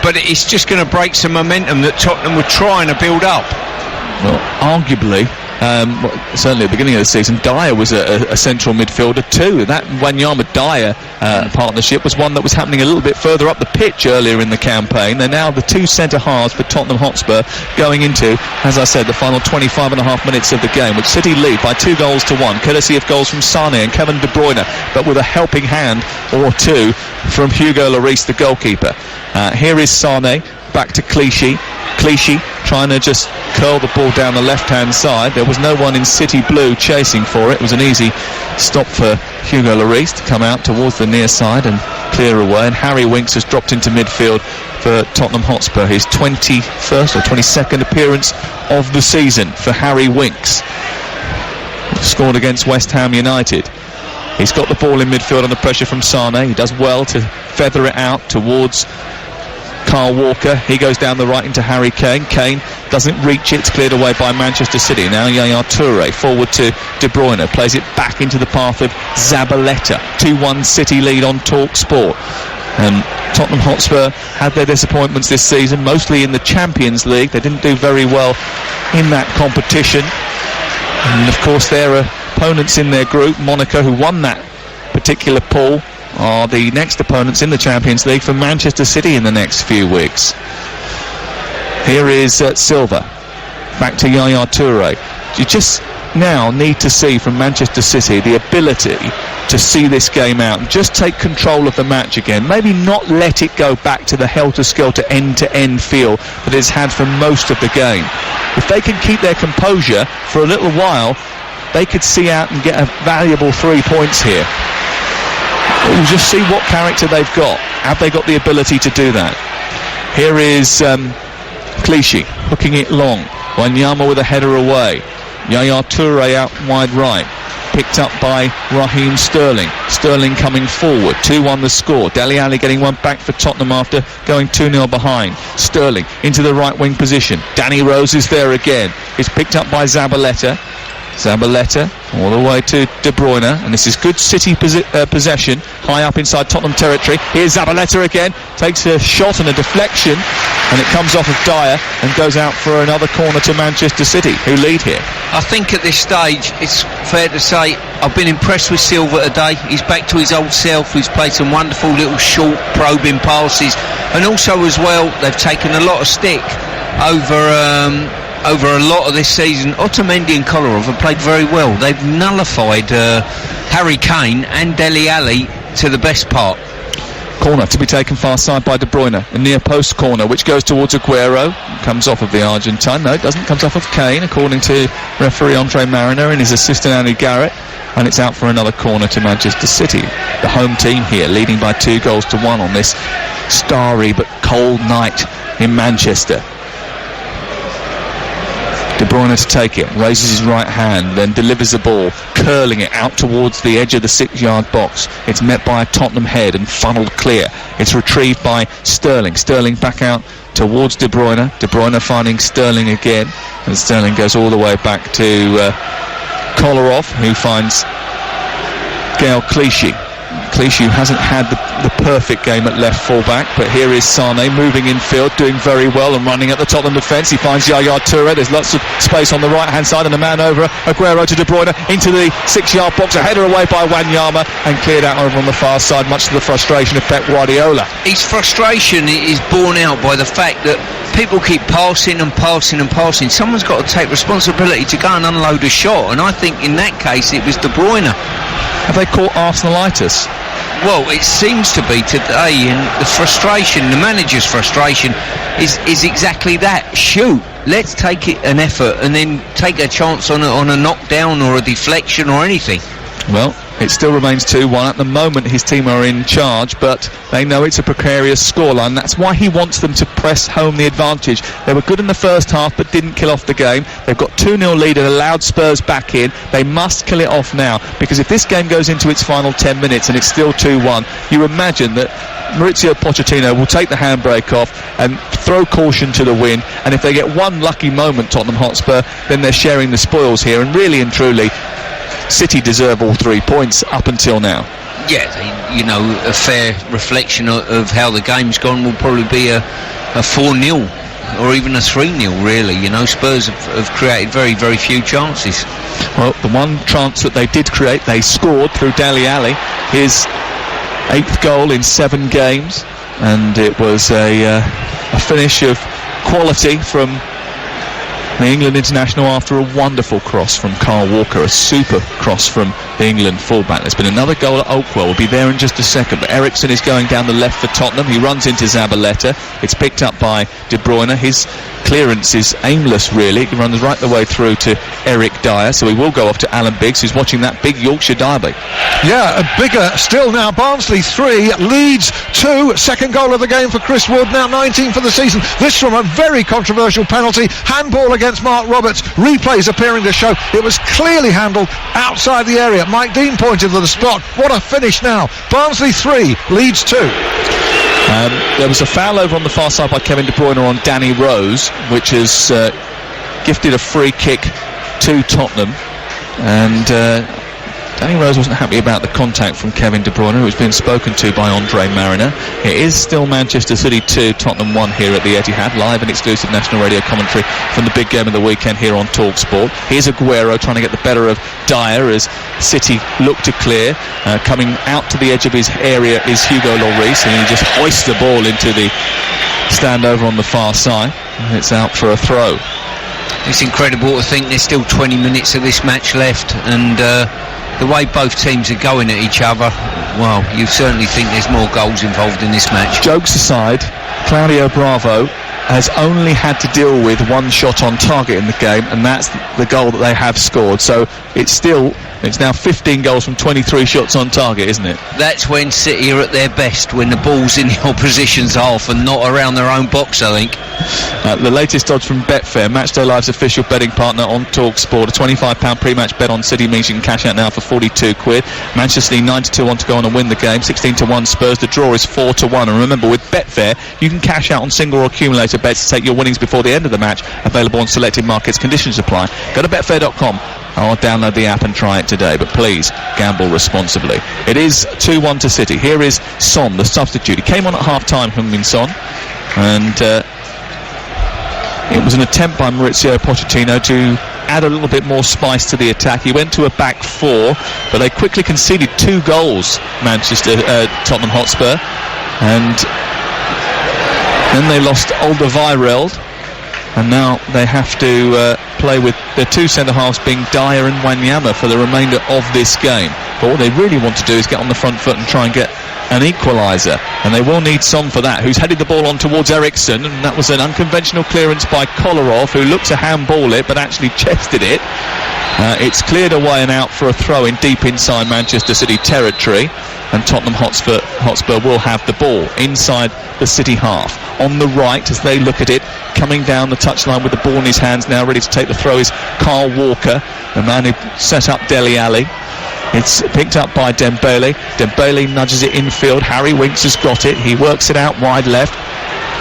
But it's just going to break some momentum that Tottenham were trying to build up. Well, arguably, certainly at the beginning of the season, Dyer was a central midfielder too. That Wanyama-Dyer partnership was one that was happening a little bit further up the pitch earlier in the campaign. They're now the two centre-halves for Tottenham Hotspur going into, as I said, the final 25 and a half minutes of the game, which City lead by 2-1, courtesy of goals from Sane and Kevin De Bruyne, but with a helping hand or two from Hugo Lloris, the goalkeeper. Here is Sane, back to Clichy trying to just curl the ball down the left-hand side. There was no one in City blue chasing for it. It was an easy stop for Hugo Lloris to come out towards the near side and clear away, and Harry Winks has dropped into midfield for Tottenham Hotspur, his 21st or 22nd appearance of the season for Harry Winks. Scored against West Ham United. He's got the ball in midfield under pressure from Sane. He does well to feather it out towards Kyle Walker. He goes down the right into Harry Kane. Kane doesn't reach it. It's cleared away by Manchester City. Now Yaya Toure forward to De Bruyne, plays it back into the path of Zabaleta. 2-1 City lead on TalkSport. And Tottenham Hotspur had their disappointments this season, mostly in the Champions League. They didn't do very well in that competition. And of course their opponents in their group, Monaco, who won that particular pool, are the next opponents in the Champions League for Manchester City in the next few weeks. Here is Silva, back to Yaya Toure. You just now need to see from Manchester City the ability to see this game out and just take control of the match again. Maybe not let it go back to the helter-skelter end-to-end feel that it's had for most of the game. If they can keep their composure for a little while, they could see out and get a valuable 3 points here. We'll just see what character they've got. Have they got the ability to do that? Here is Clichy hooking it long. Wanyama with a header away. Yaya Toure out wide right. Picked up by Raheem Sterling. Sterling coming forward. 2-1 the score. Dele Alli getting one back for Tottenham after going 2-0 behind. Sterling into the right wing position. Danny Rose is there again. It's picked up by Zabaleta. Zabaleta all the way to De Bruyne, and this is good City possession high up inside Tottenham territory. Here's Zabaleta again, takes a shot and a deflection, and it comes off of Dyer and goes out for another corner to Manchester City, who lead here. I think at this stage it's fair to say I've been impressed with Silva today. He's back to his old self. He's played some wonderful little short probing passes, and also as well they've taken a lot of stick over a lot of this season. Otamendi and Kolarov have played very well. They've nullified Harry Kane and Dele Alli to the best part. Corner to be taken far side by De Bruyne. A near post corner which goes towards Aguero. Comes off of the Argentine. No, it doesn't. Comes off of Kane, according to referee Andre Mariner and his assistant Andy Garrett. And it's out for another corner to Manchester City. The home team here leading by 2-1 on this starry but cold night in Manchester. De Bruyne to take it, raises his right hand, then delivers the ball, curling it out towards the edge of the 6-yard box. It's met by a Tottenham head and funneled clear. It's retrieved by Sterling. Sterling back out towards De Bruyne. De Bruyne finding Sterling again, and Sterling goes all the way back to Kolarov, who finds Gael Clichy. Clichy hasn't had the perfect game at left full-back, but here is Sane moving infield, doing very well and running at the Tottenham defence. He finds Yaya Toure. There's lots of space on the right-hand side, and a man over Aguero to De Bruyne into the 6-yard box. A header away by Wanyama and cleared out over on the far side, much to the frustration of Pep Guardiola. His frustration is borne out by the fact that people keep passing and passing and passing. Someone's got to take responsibility to go and unload a shot, and I think in that case it was De Bruyne. Have they caught Arsenalitis? Well, it seems to be today, and the frustration, the manager's frustration, is exactly that. Shoot, let's take it an effort and then take a chance on a knockdown or a deflection or anything. Well, it still remains 2-1. At the moment his team are in charge, but they know it's a precarious scoreline. That's why he wants them to press home the advantage. They were good in the first half but didn't kill off the game. They've got 2-0 lead and allowed Spurs back in. They must kill it off now, because if this game goes into its final 10 minutes and it's still 2-1, you imagine that Mauricio Pochettino will take the handbrake off and throw caution to the wind, and if they get one lucky moment, Tottenham Hotspur, then they're sharing the spoils here, and really and truly City deserve all 3 points up until now. Yeah, a fair reflection of how the game's gone will probably be a 4-0 or even a 3-0 really. Spurs have created very, very few chances. Well, the one chance that they did create, they scored through Dele Alli, his 8th goal in 7 games, and it was a finish of quality from the England international after a wonderful cross from Kyle Walker, a super cross from the England fullback. There's been another goal at Oakwell. We'll be there in just a second, but Ericsson is going down the left for Tottenham. He runs into Zabaleta. It's picked up by De Bruyne. His clearance is aimless really. He runs right the way through to Eric Dyer, so he will go off to Alan Biggs, who's watching that big Yorkshire derby. Yeah, bigger still now. Barnsley 3, Leeds 2. Second goal of the game for Chris Wood, now 19 for the season. This from a very controversial penalty. Handball against Mark Roberts. Replays appearing to show it was clearly handled outside the area. Mike Dean pointed to the spot. What a finish now. Barnsley 3, Leeds 2. There was a foul over on the far side by Kevin De Bruyne on Danny Rose, which has gifted a free kick to Tottenham, and Danny Rose wasn't happy about the contact from Kevin De Bruyne, who was being spoken to by Andre Mariner. It is still Manchester City 2, Tottenham 1 here at the Etihad. Live and exclusive national radio commentary from the big game of the weekend here on TalkSport. Here's Aguero trying to get the better of Dyer as City look to clear. Coming out to the edge of his area is Hugo Lloris, and he just hoists the ball into the stand over on the far side, and it's out for a throw. It's incredible to think there's still 20 minutes of this match left, and the way both teams are going at each other, well, you certainly think there's more goals involved in this match. Jokes aside, Claudio Bravo has only had to deal with one shot on target in the game, and that's the goal that they have scored. So it's now 15 goals from 23 shots on target, isn't it? That's when City are at their best, when the ball's in the opposition's half and not around their own box, I think. The latest odds from Betfair, Matchday Live's official betting partner on TalkSport. A £25 pre-match bet on City means you can cash out now for £42. Manchester City 9-2 to go on and win the game. 16-1 Spurs. The draw is 4-1. And remember, with Betfair, you can cash out on single or accumulator bets to take your winnings before the end of the match. Available on selected markets. Conditions apply. Go to betfair.com or download the app and try it today. But please, gamble responsibly. It is 2-1 to City. Here is Son, the substitute. He came on at half-time, Heung-min Son. And it was an attempt by Mauricio Pochettino to add a little bit more spice to the attack. He went to a back four, but they quickly conceded 2 goals, Tottenham Hotspur. And then they lost Alderweireld, and now they have to play with their 2 centre-halves being Dyer and Wanyama for the remainder of this game. But what they really want to do is get on the front foot and try and get an equaliser, and they will need Son for that, who's headed the ball on towards Eriksson, and that was an unconventional clearance by Kolarov, who looked to handball it but actually chested it. It's cleared away and out for a throw in deep inside Manchester City territory, and Tottenham Hotspur will have the ball inside the City half. On the right, as they look at it, coming down the touchline with the ball in his hands now, ready to take the throw, is Kyle Walker, the man who set up Dele Alli. It's picked up by Dembele. Dembele nudges it infield. Harry Winks has got it. He works it out wide left.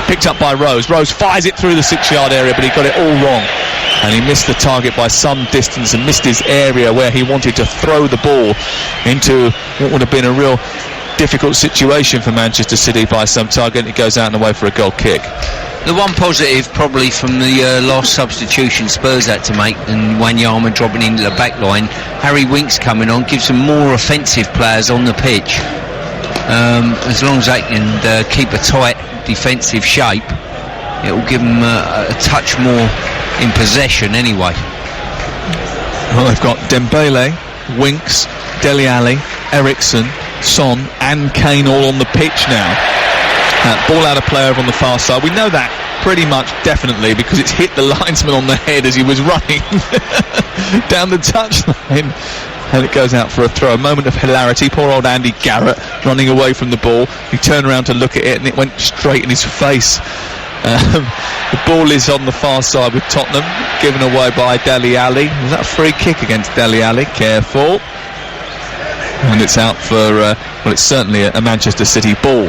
Picked up by Rose. Rose fires it through the 6-yard area, but he got it all wrong. And he missed the target by some distance and missed his area where he wanted to throw the ball into what would have been a real difficult situation for Manchester City by some target. It goes out and away for a goal kick. The one positive probably from the last substitution Spurs had to make, and Wanyama dropping into the back line, Harry Winks coming on gives them more offensive players on the pitch. As long as they can keep a tight defensive shape, it will give them a touch more in possession anyway. Well, they've got Dembele, Winks, Dele Alli, Eriksson, Son and Kane all on the pitch now. Ball out of play over on the far side. We know that pretty much definitely because it's hit the linesman on the head as he was running down the touchline, and it goes out for a throw. A moment of hilarity. Poor old Andy Garrett running away from the ball. He turned around to look at it and it went straight in his face. The ball is on the far side with Tottenham, given away by Dele Alli. Was that a free kick against Dele Alli? Careful. And it's out for, well, it's certainly a Manchester City ball.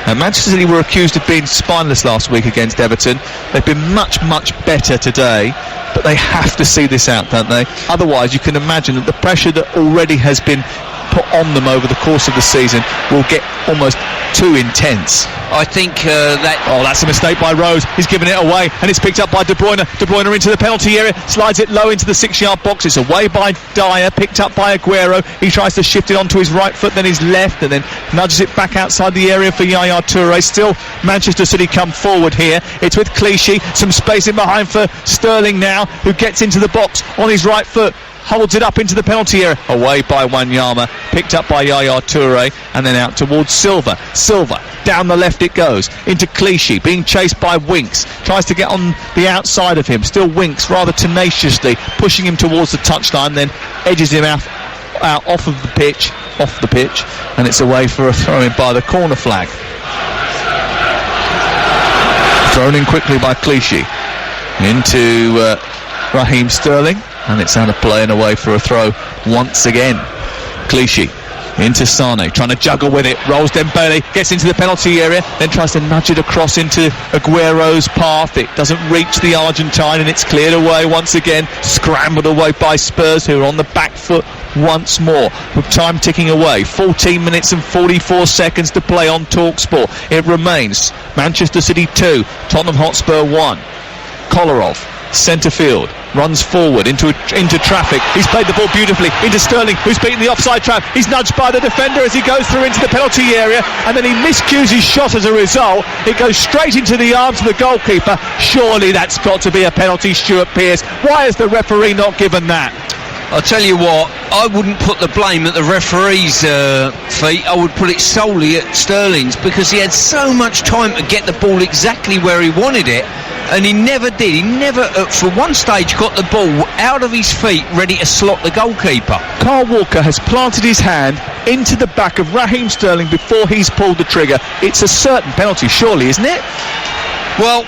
Manchester City were accused of being spineless last week against Everton. They've been much, much better today, but they have to see this out, don't they? Otherwise, you can imagine that the pressure that already has been put on them over the course of the season will get almost too intense. I think that's a mistake by Rose. He's given it away, and it's picked up by De Bruyne. De Bruyne into the penalty area, slides it low into the 6-yard box. It's away by Dyer, picked up by Aguero. He tries to shift it onto his right foot, then his left, and then nudges it back outside the area for Yaya Toure. Still Manchester City come forward here. It's with Clichy, some space in behind for Sterling now, who gets into the box on his right foot, holds it up into the penalty area, away by Wanyama, picked up by Yaya Toure, and then out towards Silva. Down the left it goes, into Clichy, being chased by Winks, tries to get on the outside of him, still Winks rather tenaciously, pushing him towards the touchline, then edges him out off the pitch, and it's away for a throw-in by the corner flag. Thrown in quickly by Clichy, into Raheem Sterling, and it's out of play and away for a throw once again. Clichy into Sane, trying to juggle with it, rolls Dembele, gets into the penalty area, then tries to nudge it across into Aguero's path. It doesn't reach the Argentine, and it's cleared away once again, scrambled away by Spurs, who are on the back foot once more, with time ticking away. 14 minutes and 44 seconds to play on TalkSport. It remains Manchester City 2, Tottenham Hotspur 1. Kolarov, centre field, runs forward into traffic. He's played the ball beautifully into Sterling, who's beaten the offside trap. He's nudged by the defender as he goes through into the penalty area, and then he miscues his shot as a result. It goes straight into the arms of the goalkeeper. Surely that's got to be a penalty, Stuart Pearce. Why has the referee not given that? I'll tell you what, I wouldn't put the blame at the referee's feet. I would put it solely at Sterling's, because he had so much time to get the ball exactly where he wanted it, and he never did. He never, for one stage, got the ball out of his feet ready to slot the goalkeeper. Carl Walker has planted his hand into the back of Raheem Sterling before he's pulled the trigger. It's a certain penalty, surely, isn't it? Well,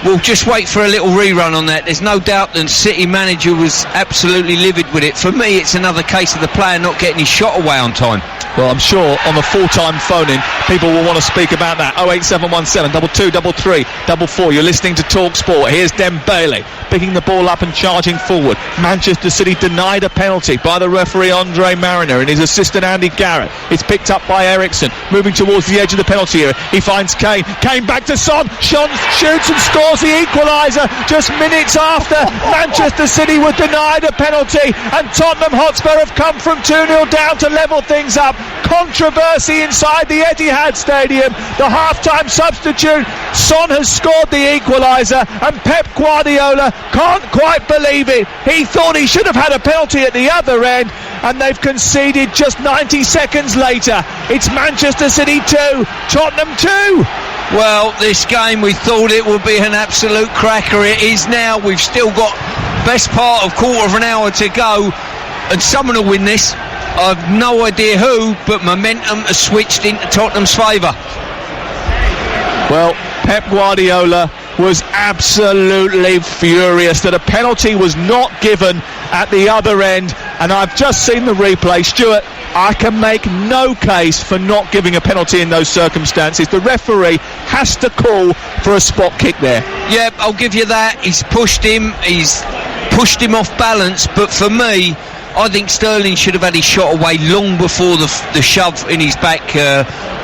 we'll just wait for a little rerun on that. There's no doubt the City manager was absolutely livid with it. For me, it's another case of the player not getting his shot away on time. Well, I'm sure on the full-time phone-in, people will want to speak about that. 08717 22 33 44. You're listening to TalkSport. Here's Dembele picking the ball up and charging forward. Manchester City denied a penalty by the referee Andre Mariner and his assistant Andy Garrett. It's picked up by Ericsson, moving towards the edge of the penalty area. He finds Kane. Kane back to Son. Son shoots and scores the equaliser just minutes after Manchester City were denied a penalty, and Tottenham Hotspur have come from 2-0 down to level things up. Controversy inside the Etihad Stadium. The half-time substitute, Son, has scored the equaliser, and Pep Guardiola can't quite believe it. He thought he should have had a penalty at the other end, and they've conceded just 90 seconds later. It's Manchester City 2, Tottenham 2. Well, this game, we thought it would be an absolute cracker. It is now. We've still got best part of quarter of an hour to go, and someone will win this. I've no idea who, but momentum has switched into Tottenham's favour. Well, Pep Guardiola was absolutely furious that a penalty was not given at the other end, and I've just seen the replay. Stuart, I can make no case for not giving a penalty in those circumstances. The referee has to call for a spot kick there. Yeah, I'll give you that. He's pushed him off balance, but for me, I think Sterling should have had his shot away long before the shove in his back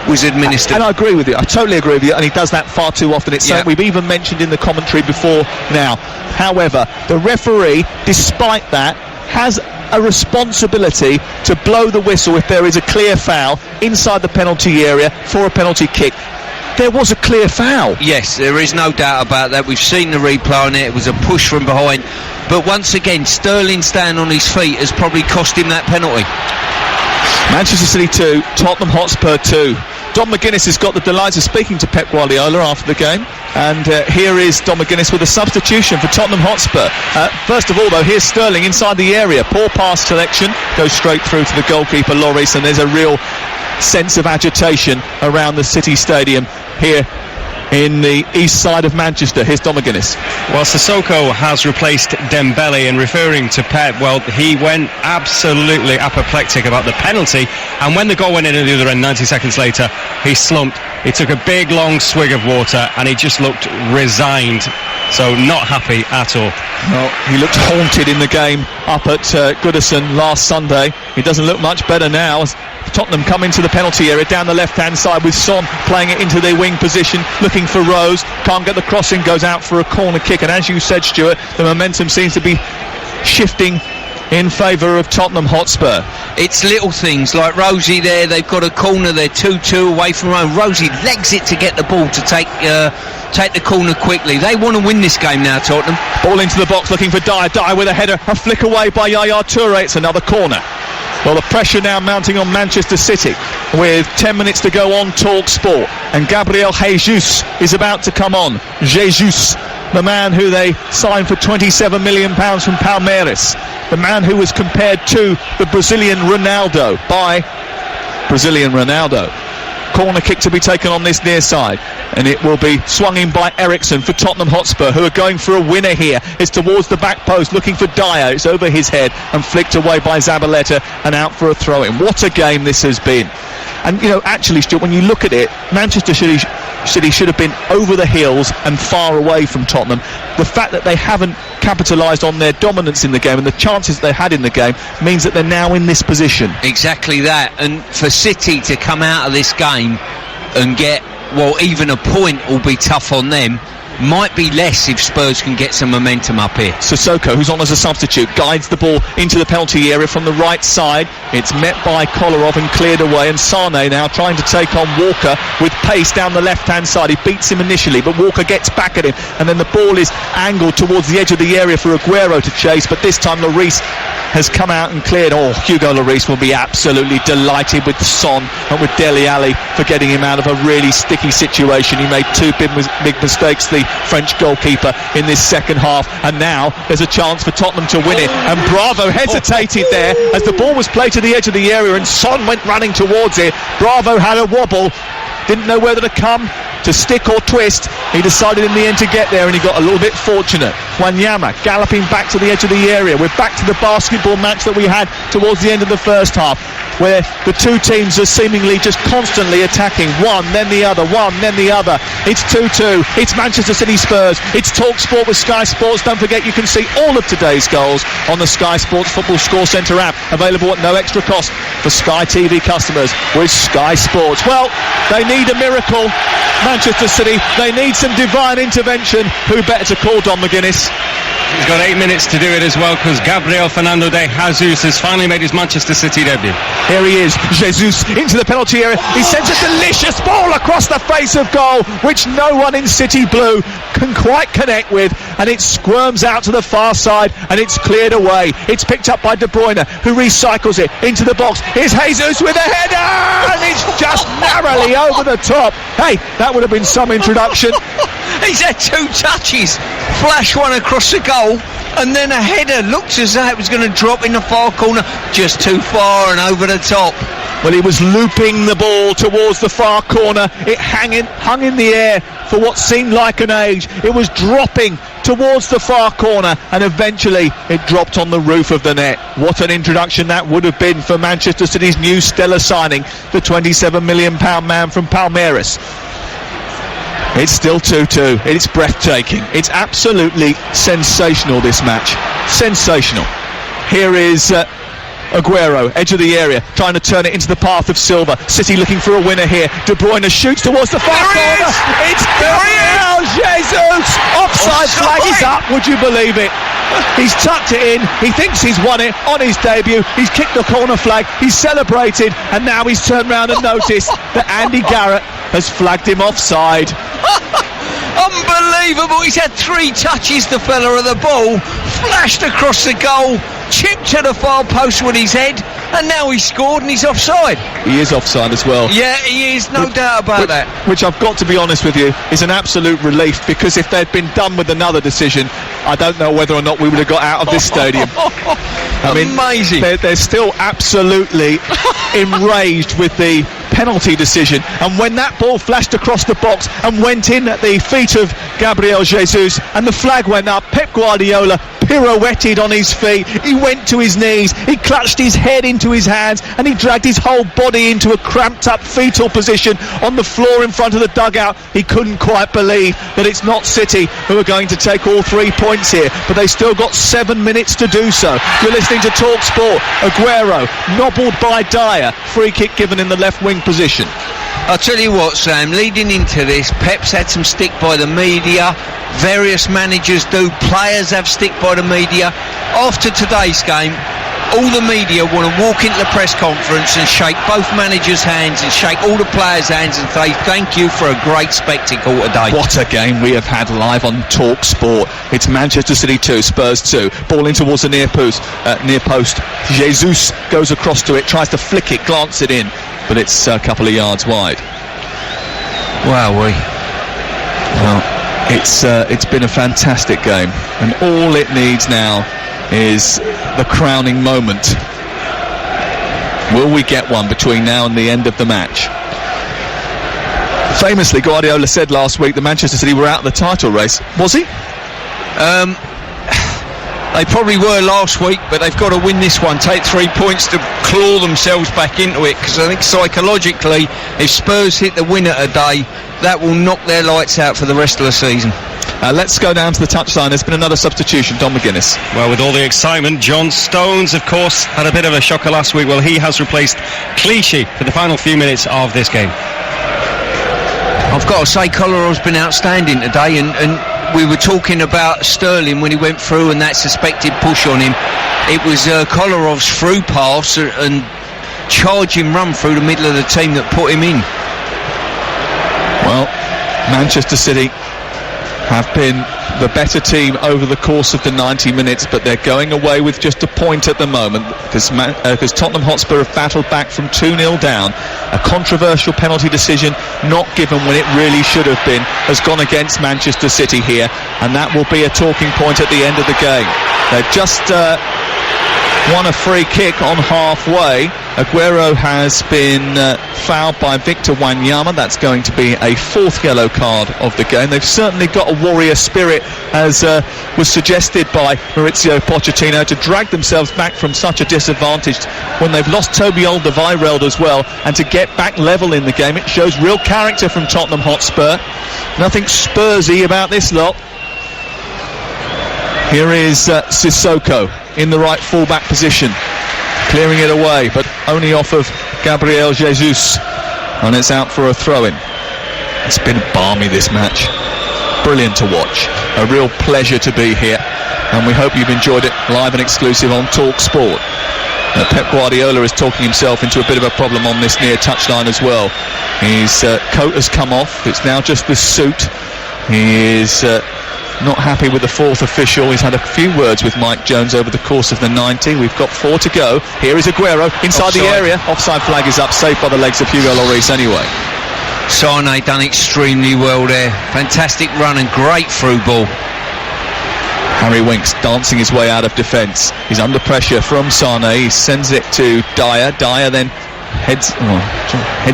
was administered. And I agree with you. I totally agree with you. And he does that far too often. It's something we've even mentioned in the commentary before now. However, the referee, despite that, has a responsibility to blow the whistle if there is a clear foul inside the penalty area for a penalty kick. There was a clear foul. Yes, there is no doubt about that. We've seen the replay on it. It was a push from behind. But once again, Sterling staying on his feet has probably cost him that penalty. Manchester City 2, Tottenham Hotspur 2. Don McGuinness has got the delight of speaking to Pep Guardiola after the game. And here is Don McGuinness with a substitution for Tottenham Hotspur. First of all, though, here's Sterling inside the area. Poor pass selection. Goes straight through to the goalkeeper, Lloris. And there's a real sense of agitation around the City Stadium here in the east side of Manchester. Here's Don McGuinness. Well, Sissoko has replaced Dembele, and referring to Pep, well, he went absolutely apoplectic about the penalty, and when the goal went in at the other end 90 seconds later, he slumped. He took a big long swig of water and he just looked resigned, so not happy at all. Well, he looked haunted in the game up at Goodison last Sunday. He doesn't look much better now as Tottenham come into the penalty area down the left-hand side with Son playing it into their wing position, looking for Rose, can't get the crossing, goes out for a corner kick, and as you said, Stuart, the momentum seems to be shifting in favour of Tottenham Hotspur. It's little things like Rosie there, they've got a corner, they're 2-2 away from home. Rosie legs it to get the ball to take the corner quickly. They want to win this game now, Tottenham. Ball into the box looking for Dyer. Dyer with a header, a flick away by Yaya Toure. It's another corner. Well, the pressure now mounting on Manchester City with 10 minutes to go on TalkSport, and Gabriel Jesus is about to come on. Jesus, the man who they signed for £27 million from Palmeiras, the man who was compared to the Brazilian Ronaldo by Brazilian Ronaldo. Corner kick to be taken on this near side, and it will be swung in by Ericsson for Tottenham Hotspur, who are going for a winner here. It's towards the back post looking for Dyer. It's over his head and flicked away by Zabaleta and out for a throw-in. What a game this has been. And you know, actually, Stuart, when you look at it, Manchester City should have been over the hills and far away from Tottenham. The fact that they haven't capitalised on their dominance in the game and the chances they had in the game means that they're now in this position. Exactly that. And for City to come out of this game and get, well, even a point will be tough on them. might be less if Spurs can get some momentum up here. Sissoko, who's on as a substitute, guides the ball into the penalty area from the right side. It's met by Kolarov and cleared away, and Sane now trying to take on Walker with pace down the left-hand side. He beats him initially, but Walker gets back at him, and then the ball is angled towards the edge of the area for Aguero to chase, but this time Lloris has come out and cleared. Hugo Lloris will be absolutely delighted with Son and with Dele Alli for getting him out of a really sticky situation. He made two big mistakes, the French goalkeeper, in this second half, and now there's a chance for Tottenham to win it, and Bravo hesitated there as the ball was played to the edge of the area and Son went running towards it. Bravo had a wobble, didn't know whether to come to stick or twist. He decided in the end to get there, and he got a little bit fortunate. Wanyama galloping back to the edge of the area. We're back to the basketball match that we had towards the end of the first half, where the two teams are seemingly just constantly attacking, one then the other. It's 2-2. It's Manchester City Spurs. It's TalkSport with Sky Sports. Don't forget you can see all of today's goals on the Sky Sports Football Score Centre app, available at no extra cost for Sky TV customers with Sky Sports. Well, they need a miracle, Manchester City. They need some divine intervention. Who better to call, Don McGuinness? He's got 8 minutes to do it as well, because Gabriel Fernando de Jesus has finally made his Manchester City debut. Here he is, Jesus into the penalty area. He sends a delicious ball across the face of goal, which no one in City Blue can quite connect with, and it squirms out to the far side, and it's cleared away. It's picked up by De Bruyne, who recycles it into the box. Here's Jesus with a header, and it's just narrowly over the top. Hey, that would have been some introduction. He's had two touches, flash one across the goal, and then a header. Looked as though it was going to drop in the far corner, just too far and over the top. Well, he was looping the ball towards the far corner. It hung in the air for what seemed like an age. It was dropping towards the far corner, and eventually it dropped on the roof of the net. What an introduction that would have been for Manchester City's new stellar signing, the £27 million man from Palmeiras. It's still 2-2. It's breathtaking. It's absolutely sensational, this match. Sensational. Here is Aguero, edge of the area, trying to turn it into the path of Silva. City looking for a winner here. De Bruyne shoots towards the far corner. It's Gabriel Jesus. Offside flag is up. Would you believe it? He's tucked it in. He thinks he's won it on his debut. He's kicked the corner flag. He's celebrated, and now he's turned round and noticed that Andy Garrett has flagged him offside. Unbelievable. He's had three touches, the fella of the ball, flashed across the goal, chipped to the far post with his head, and now he's scored and he's offside. He is offside as well. Yeah, he is, no doubt about that. Which I've got to be honest with you, is an absolute relief, because if they'd been done with another decision, I don't know whether or not we would have got out of this stadium. I mean, amazing. They're still absolutely enraged with the penalty decision, and when that ball flashed across the box and went in at the feet of Gabriel Jesus and the flag went up, Pep Guardiola pirouetted on his feet. He went to his knees, he clutched his head into his hands, and he dragged his whole body into a cramped up fetal position on the floor in front of the dugout. He couldn't quite believe that it's not City who are going to take all 3 points here, but they still got 7 minutes to do so. You're listening to TalkSport. Aguero nobbled by Dyer, free kick given in the left wing position. I'll tell you what, Sam, leading into this, Pep's had some stick by the media. Various managers do. Players have stick by the media. After today's game, all the media want to walk into the press conference and shake both managers' hands and shake all the players' hands and say thank you for a great spectacle today. What a game we have had live on TalkSport. It's Manchester City 2, Spurs 2. Ball in towards the near post. Jesus goes across to it, tries to flick it, glance it in, but it's a couple of yards wide. Well, it's been a fantastic game, and all it needs now is the crowning moment. Will we get one between now and the end of the match? Famously, Guardiola said last week that Manchester City were out of the title race. Was he? They probably were last week, but they've got to win this one, take 3 points to claw themselves back into it, because I think psychologically, if Spurs hit the winner today, that will knock their lights out for the rest of the season. Let's go down to the touchline. There's been another substitution, Don McGuinness. Well, with all the excitement, John Stones, of course, had a bit of a shocker last week. Well, he has replaced Clichy for the final few minutes of this game. I've got to say, Kolarov's been outstanding today, and we were talking about Sterling when he went through and that suspected push on him. It was Kolarov's through pass and charging run through the middle of the team that put him in. Well, Manchester City have been the better team over the course of the 90 minutes, but they're going away with just a point at the moment because Tottenham Hotspur have battled back from 2-0 down. A controversial penalty decision not given when it really should have been has gone against Manchester City here, and that will be a talking point at the end of the game. They've just won a free kick on halfway. Aguero has been fouled by Victor Wanyama. That's going to be a fourth yellow card of the game. They've certainly got a warrior spirit, as was suggested by Maurizio Pochettino, to drag themselves back from such a disadvantage when they've lost Toby Alderweireld as well, and to get back level in the game. It shows real character from Tottenham Hotspur. Nothing Spursy about this lot. Here is Sissoko in the right full-back position, clearing it away, but only off of Gabriel Jesus, and it's out for a throw-in. It's been balmy, this match. Brilliant to watch. A real pleasure to be here, and we hope you've enjoyed it live and exclusive on TalkSport. Pep Guardiola is talking himself into a bit of a problem on this near touchline as well. His coat has come off. It's now just the suit. He is not happy with the fourth official. He's had a few words with Mike Jones over the course of the 90. We've got 4 to go. Here is Aguero inside the area. Offside flag is up, safe by the legs of Hugo Lloris anyway. Sane done extremely well there. Fantastic run and great through ball. Harry Winks dancing his way out of defence. He's under pressure from Sane. He sends it to Dyer. Dyer then heads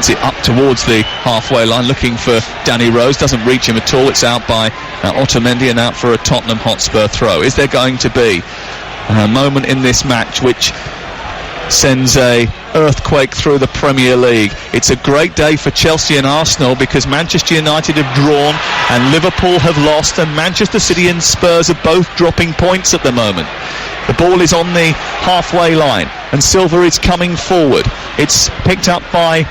it up towards the halfway line, looking for Danny Rose. Doesn't reach him at all. It's out by Otamendi, and out for a Tottenham Hotspur throw. Is there going to be a moment in this match which sends a earthquake through the Premier League? It's a great day for Chelsea and Arsenal, because Manchester United have drawn and Liverpool have lost, and Manchester City and Spurs are both dropping points at the moment. The ball is on the halfway line and Silva is coming forward. It's picked up by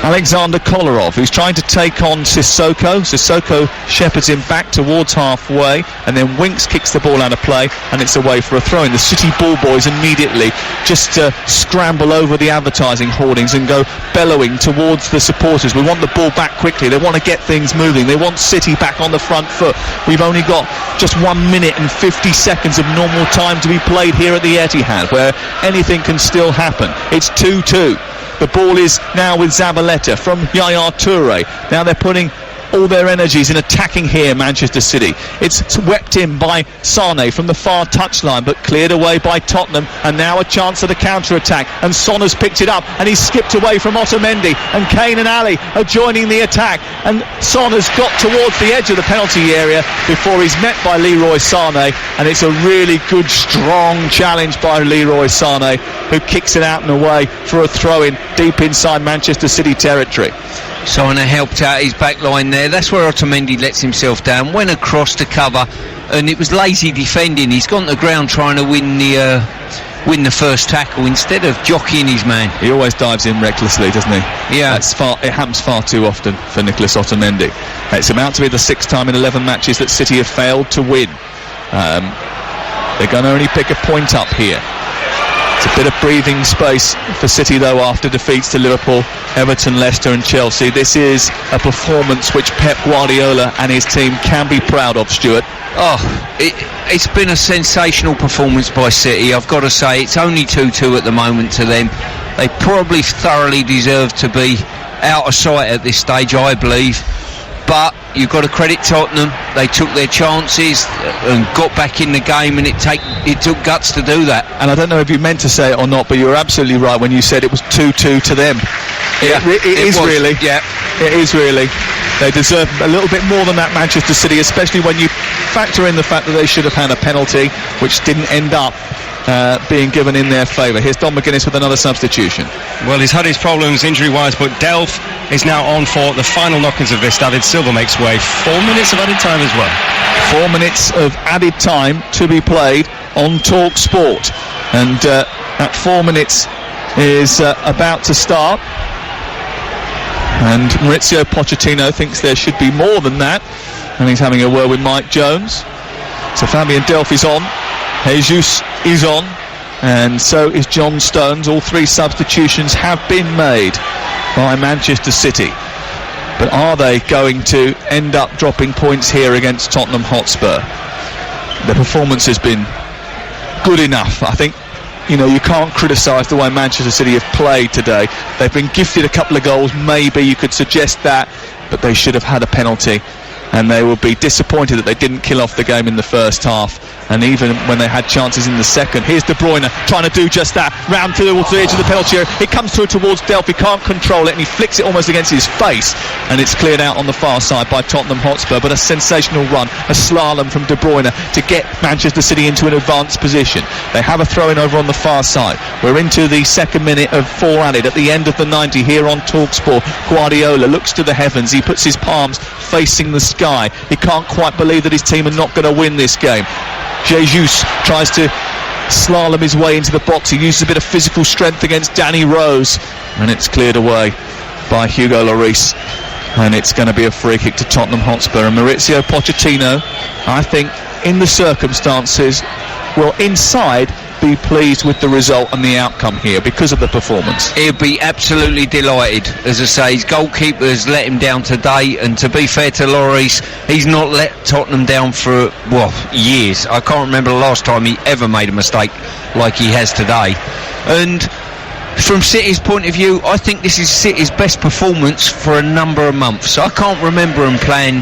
Alexander Kolarov, who's trying to take on Sissoko. Sissoko shepherds him back towards halfway, and then Winks kicks the ball out of play, and it's away for a throw-in. The City ball boys immediately just scramble over the advertising hoardings and go bellowing towards the supporters. We want the ball back quickly. They want to get things moving. They want City back on the front foot. We've only got just 1 minute and 50 seconds of normal time to be played here at the Etihad, where anything can still happen. It's 2-2. The ball is now with Zabaleta from Yaya Toure. Now they're putting all their energies in attacking here, Manchester City. It's swept in by Sane from the far touchline, but cleared away by Tottenham, and now a chance at a counter-attack, and Son has picked it up, and he's skipped away from Otamendi, and Kane and Ali are joining the attack, and Son has got towards the edge of the penalty area before he's met by Leroy Sane, and it's a really good, strong challenge by Leroy Sane, who kicks it out and away for a throw-in deep inside Manchester City territory. Sane helped out his back line there. That's where Otamendi lets himself down, went across to cover, and it was lazy defending. He's gone to the ground trying to win the first tackle instead of jockeying his man. He always dives in recklessly, doesn't he? Yeah. It happens far too often for Nicolas Otamendi. It's about to be the 6th time in 11 matches that City have failed to win. They're going to only pick a point up here. It's a bit of breathing space for City, though, after defeats to Liverpool, Everton, Leicester and Chelsea. This is a performance which Pep Guardiola and his team can be proud of, Stuart. It's been a sensational performance by City. I've got to say, it's only 2-2 at the moment to them. They probably thoroughly deserve to be out of sight at this stage, I believe. But you've got to credit Tottenham. They took their chances and got back in the game, and it took guts to do that. And I don't know if you meant to say it or not, but you were absolutely right when you said it was 2-2 to them. Yeah, it is really. Yeah, it is really. They deserve a little bit more than that, Manchester City, especially when you factor in the fact that they should have had a penalty, which didn't end up being given in their favour. Here's Don McGuinness with another substitution. Well, he's had his problems injury-wise, but Delph is now on for the final knockings of this. David Silva makes way. 4 minutes of added time as well. 4 minutes of added time to be played on TalkSport, and that 4 minutes is about to start. And Maurizio Pochettino thinks there should be more than that, and he's having a word with Mike Jones. So Fabian Delph is on, Jesus is on, and so is John Stones. All three substitutions have been made by Manchester City. But are they going to end up dropping points here against Tottenham Hotspur? The performance has been good enough. I think, you can't criticise the way Manchester City have played today. They've been gifted a couple of goals, maybe you could suggest that, but they should have had a penalty. And they will be disappointed that they didn't kill off the game in the first half. And even when they had chances in the second. Here's De Bruyne trying to do just that. Round towards the edge of the penalty area. It comes through towards Delph. He can't control it, and he flicks it almost against his face. And it's cleared out on the far side by Tottenham Hotspur. But a sensational run, a slalom from De Bruyne to get Manchester City into an advanced position. They have a throw-in over on the far side. We're into the second minute of 4 added. At the end of the 90 here on TalkSport, Guardiola looks to the heavens. He puts his palms facing the sky. He can't quite believe that his team are not going to win this game. Jesus tries to slalom his way into the box. He uses a bit of physical strength against Danny Rose, and it's cleared away by Hugo Lloris, and it's going to be a free kick to Tottenham Hotspur. And Maurizio Pochettino, I think in the circumstances, will inside be pleased with the result and the outcome here because of the performance. He'll be absolutely delighted. As I say, his goalkeeper has let him down today, and to be fair to Lloris, he's not let Tottenham down for years. I can't remember the last time he ever made a mistake like he has today. And from City's point of view, I think this is City's best performance for a number of months. I can't remember them playing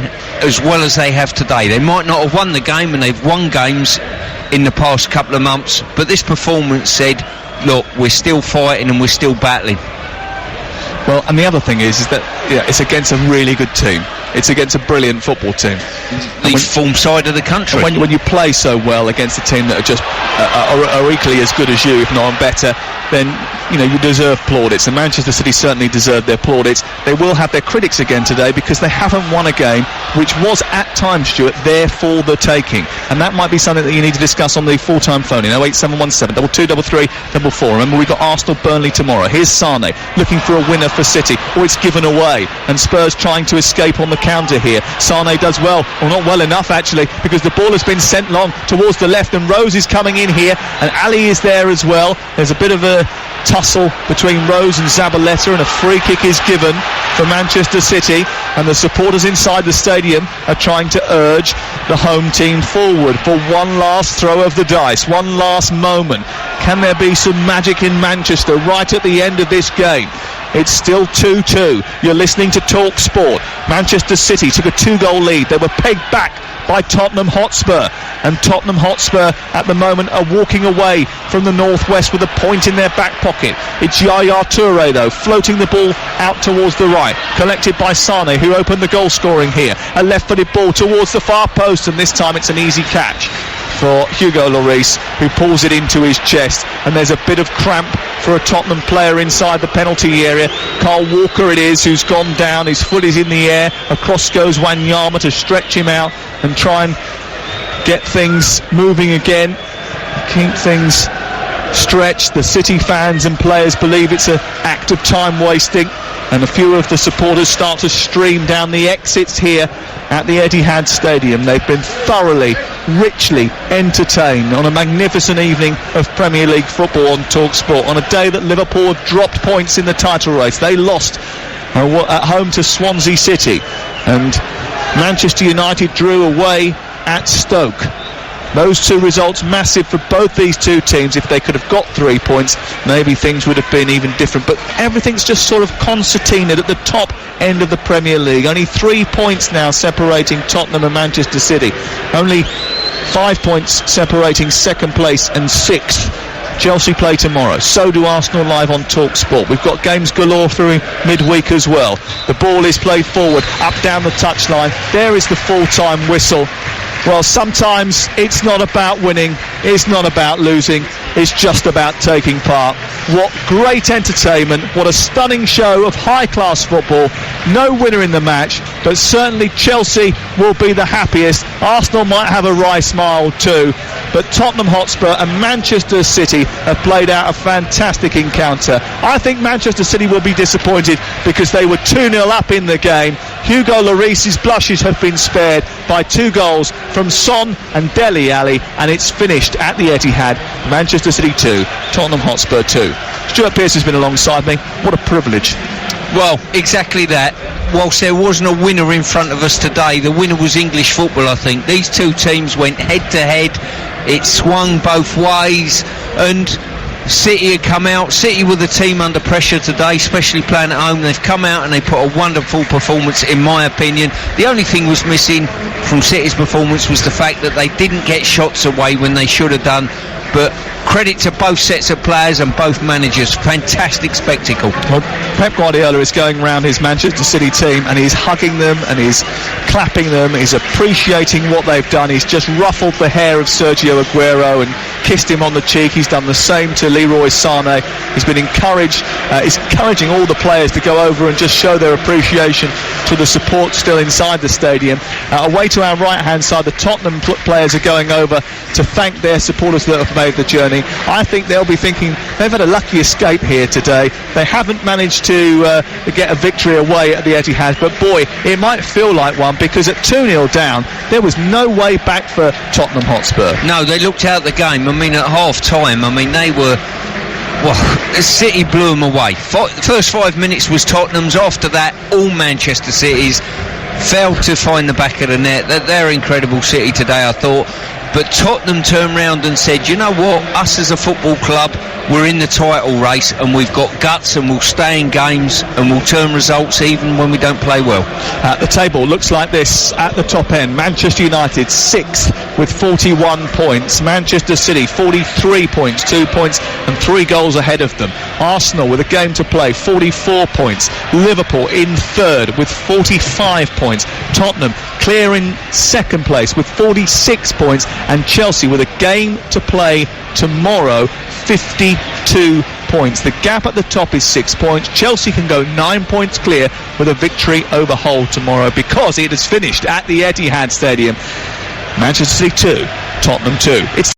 as well as they have today. They might not have won the game, and they've won games in the past couple of months, but this performance said, look, we're still fighting and we're still battling. Well, and the other thing is that it's against a really good team. It's against a brilliant football team. The form side of the country. When you play so well against a team that are just are equally as good as you, if not better, then you deserve plaudits. And Manchester City certainly deserve their plaudits. They will have their critics again today because they haven't won a game which was at times, Stuart, there for the taking. And that might be something that you need to discuss on the full-time phone in 08717 2233 44. Remember, we've got Arsenal Burnley tomorrow. Here's Sane looking for a winner for City. It's given away, and Spurs trying to escape on the counter here. Sane does well, or not well enough actually, because the ball has been sent long towards the left, and Rose is coming in here, and Ali is there as well. There's a bit of a tussle between Rose and Zabaleta, and a free kick is given for Manchester City, and the supporters inside the stadium are trying to urge the home team forward for one last throw of the dice, one last moment. Can there be some magic in Manchester right at the end of this game? It's still 2-2. You're listening to TalkSport. Manchester City took a 2-goal lead. They were pegged back by Tottenham Hotspur, and Tottenham Hotspur at the moment are walking away from the northwest with a point in their back pocket. It's Yaya Toure though, floating the ball out towards the right, collected by Sane, who opened the goal scoring here. A left-footed ball towards the far post, and this time it's an easy catch for Hugo Lloris, who pulls it into his chest, and there's a bit of cramp for a Tottenham player inside the penalty area. Carl Walker it is who's gone down. His foot is in the air. Across goes Wanyama to stretch him out and try and get things moving again, keep things stretched. The City fans and players believe it's an act of time wasting, and a few of the supporters start to stream down the exits here at the Etihad Stadium. They've been thoroughly, richly entertained on a magnificent evening of Premier League football on TalkSport, on a day that Liverpool have dropped points in the title race. They lost at home to Swansea City, and Manchester United drew away at Stoke. Those two results massive for both these two teams. If they could have got 3 points, maybe things would have been even different. But everything's just sort of concertinaed at the top end of the Premier League. Only 3 points now separating Tottenham and Manchester City. Only 5 points separating second place and sixth. Chelsea play tomorrow. So do Arsenal live on TalkSport. We've got games galore through midweek as well. The ball is played forward, up down the touchline. There is the full-time whistle. Well, sometimes it's not about winning, it's not about losing, it's just about taking part. What great entertainment, what a stunning show of high-class football. No winner in the match, but certainly Chelsea will be the happiest. Arsenal might have a wry smile too, but Tottenham Hotspur and Manchester City have played out a fantastic encounter. I think Manchester City will be disappointed because they were 2-0 up in the game. Hugo Lloris's blushes have been spared by 2 goals from Son and Dele Alli, and it's finished at the Etihad. Manchester City 2, Tottenham Hotspur 2. Stuart Pearce has been alongside me. What a privilege. Well, exactly that. Whilst there wasn't a winner in front of us today, the winner was English football, I think. These two teams went head-to-head. It swung both ways, and City had come out. City were the team under pressure today, especially playing at home. They've come out and they put a wonderful performance, in my opinion. The only thing was missing from City's performance was the fact that they didn't get shots away when they should have done. But credit to both sets of players and both managers. Fantastic spectacle. Well, Pep Guardiola is going round his Manchester City team and he's hugging them and he's clapping them. He's appreciating what they've done. He's just ruffled the hair of Sergio Aguero and kissed him on the cheek. He's done the same to Leroy Sané. He's been he's encouraging all the players to go over and just show their appreciation to the support still inside the stadium. Away to our right hand side, the Tottenham players are going over to thank their supporters that have made the journey. I think they'll be thinking they've had a lucky escape here today. They haven't managed to get a victory away at the Etihad, but boy, it might feel like one, because at 2-0 down there was no way back for Tottenham Hotspur. No, they looked out the game. I mean, at half time, I mean, they were... Well, City blew them away. First 5 minutes was Tottenham's. After that, all Manchester City's. Failed to find the back of the net. They're incredible City today, I thought. But Tottenham turned round and said, you know what, us as a football club, we're in the title race and we've got guts and we'll stay in games and we'll turn results even when we don't play well. The table looks like this at the top end. Manchester United 6th with 41 points. Manchester City 43 points, 2 points and 3 goals ahead of them. Arsenal with a game to play, 44 points. Liverpool in 3rd with 45 points. Tottenham clear in 2nd place with 46 points. And Chelsea with a game to play tomorrow, 52 points. The gap at the top is 6 points. Chelsea can go 9 points clear with a victory over Hull tomorrow, because it has finished at the Etihad Stadium. Manchester City 2, Tottenham 2. It's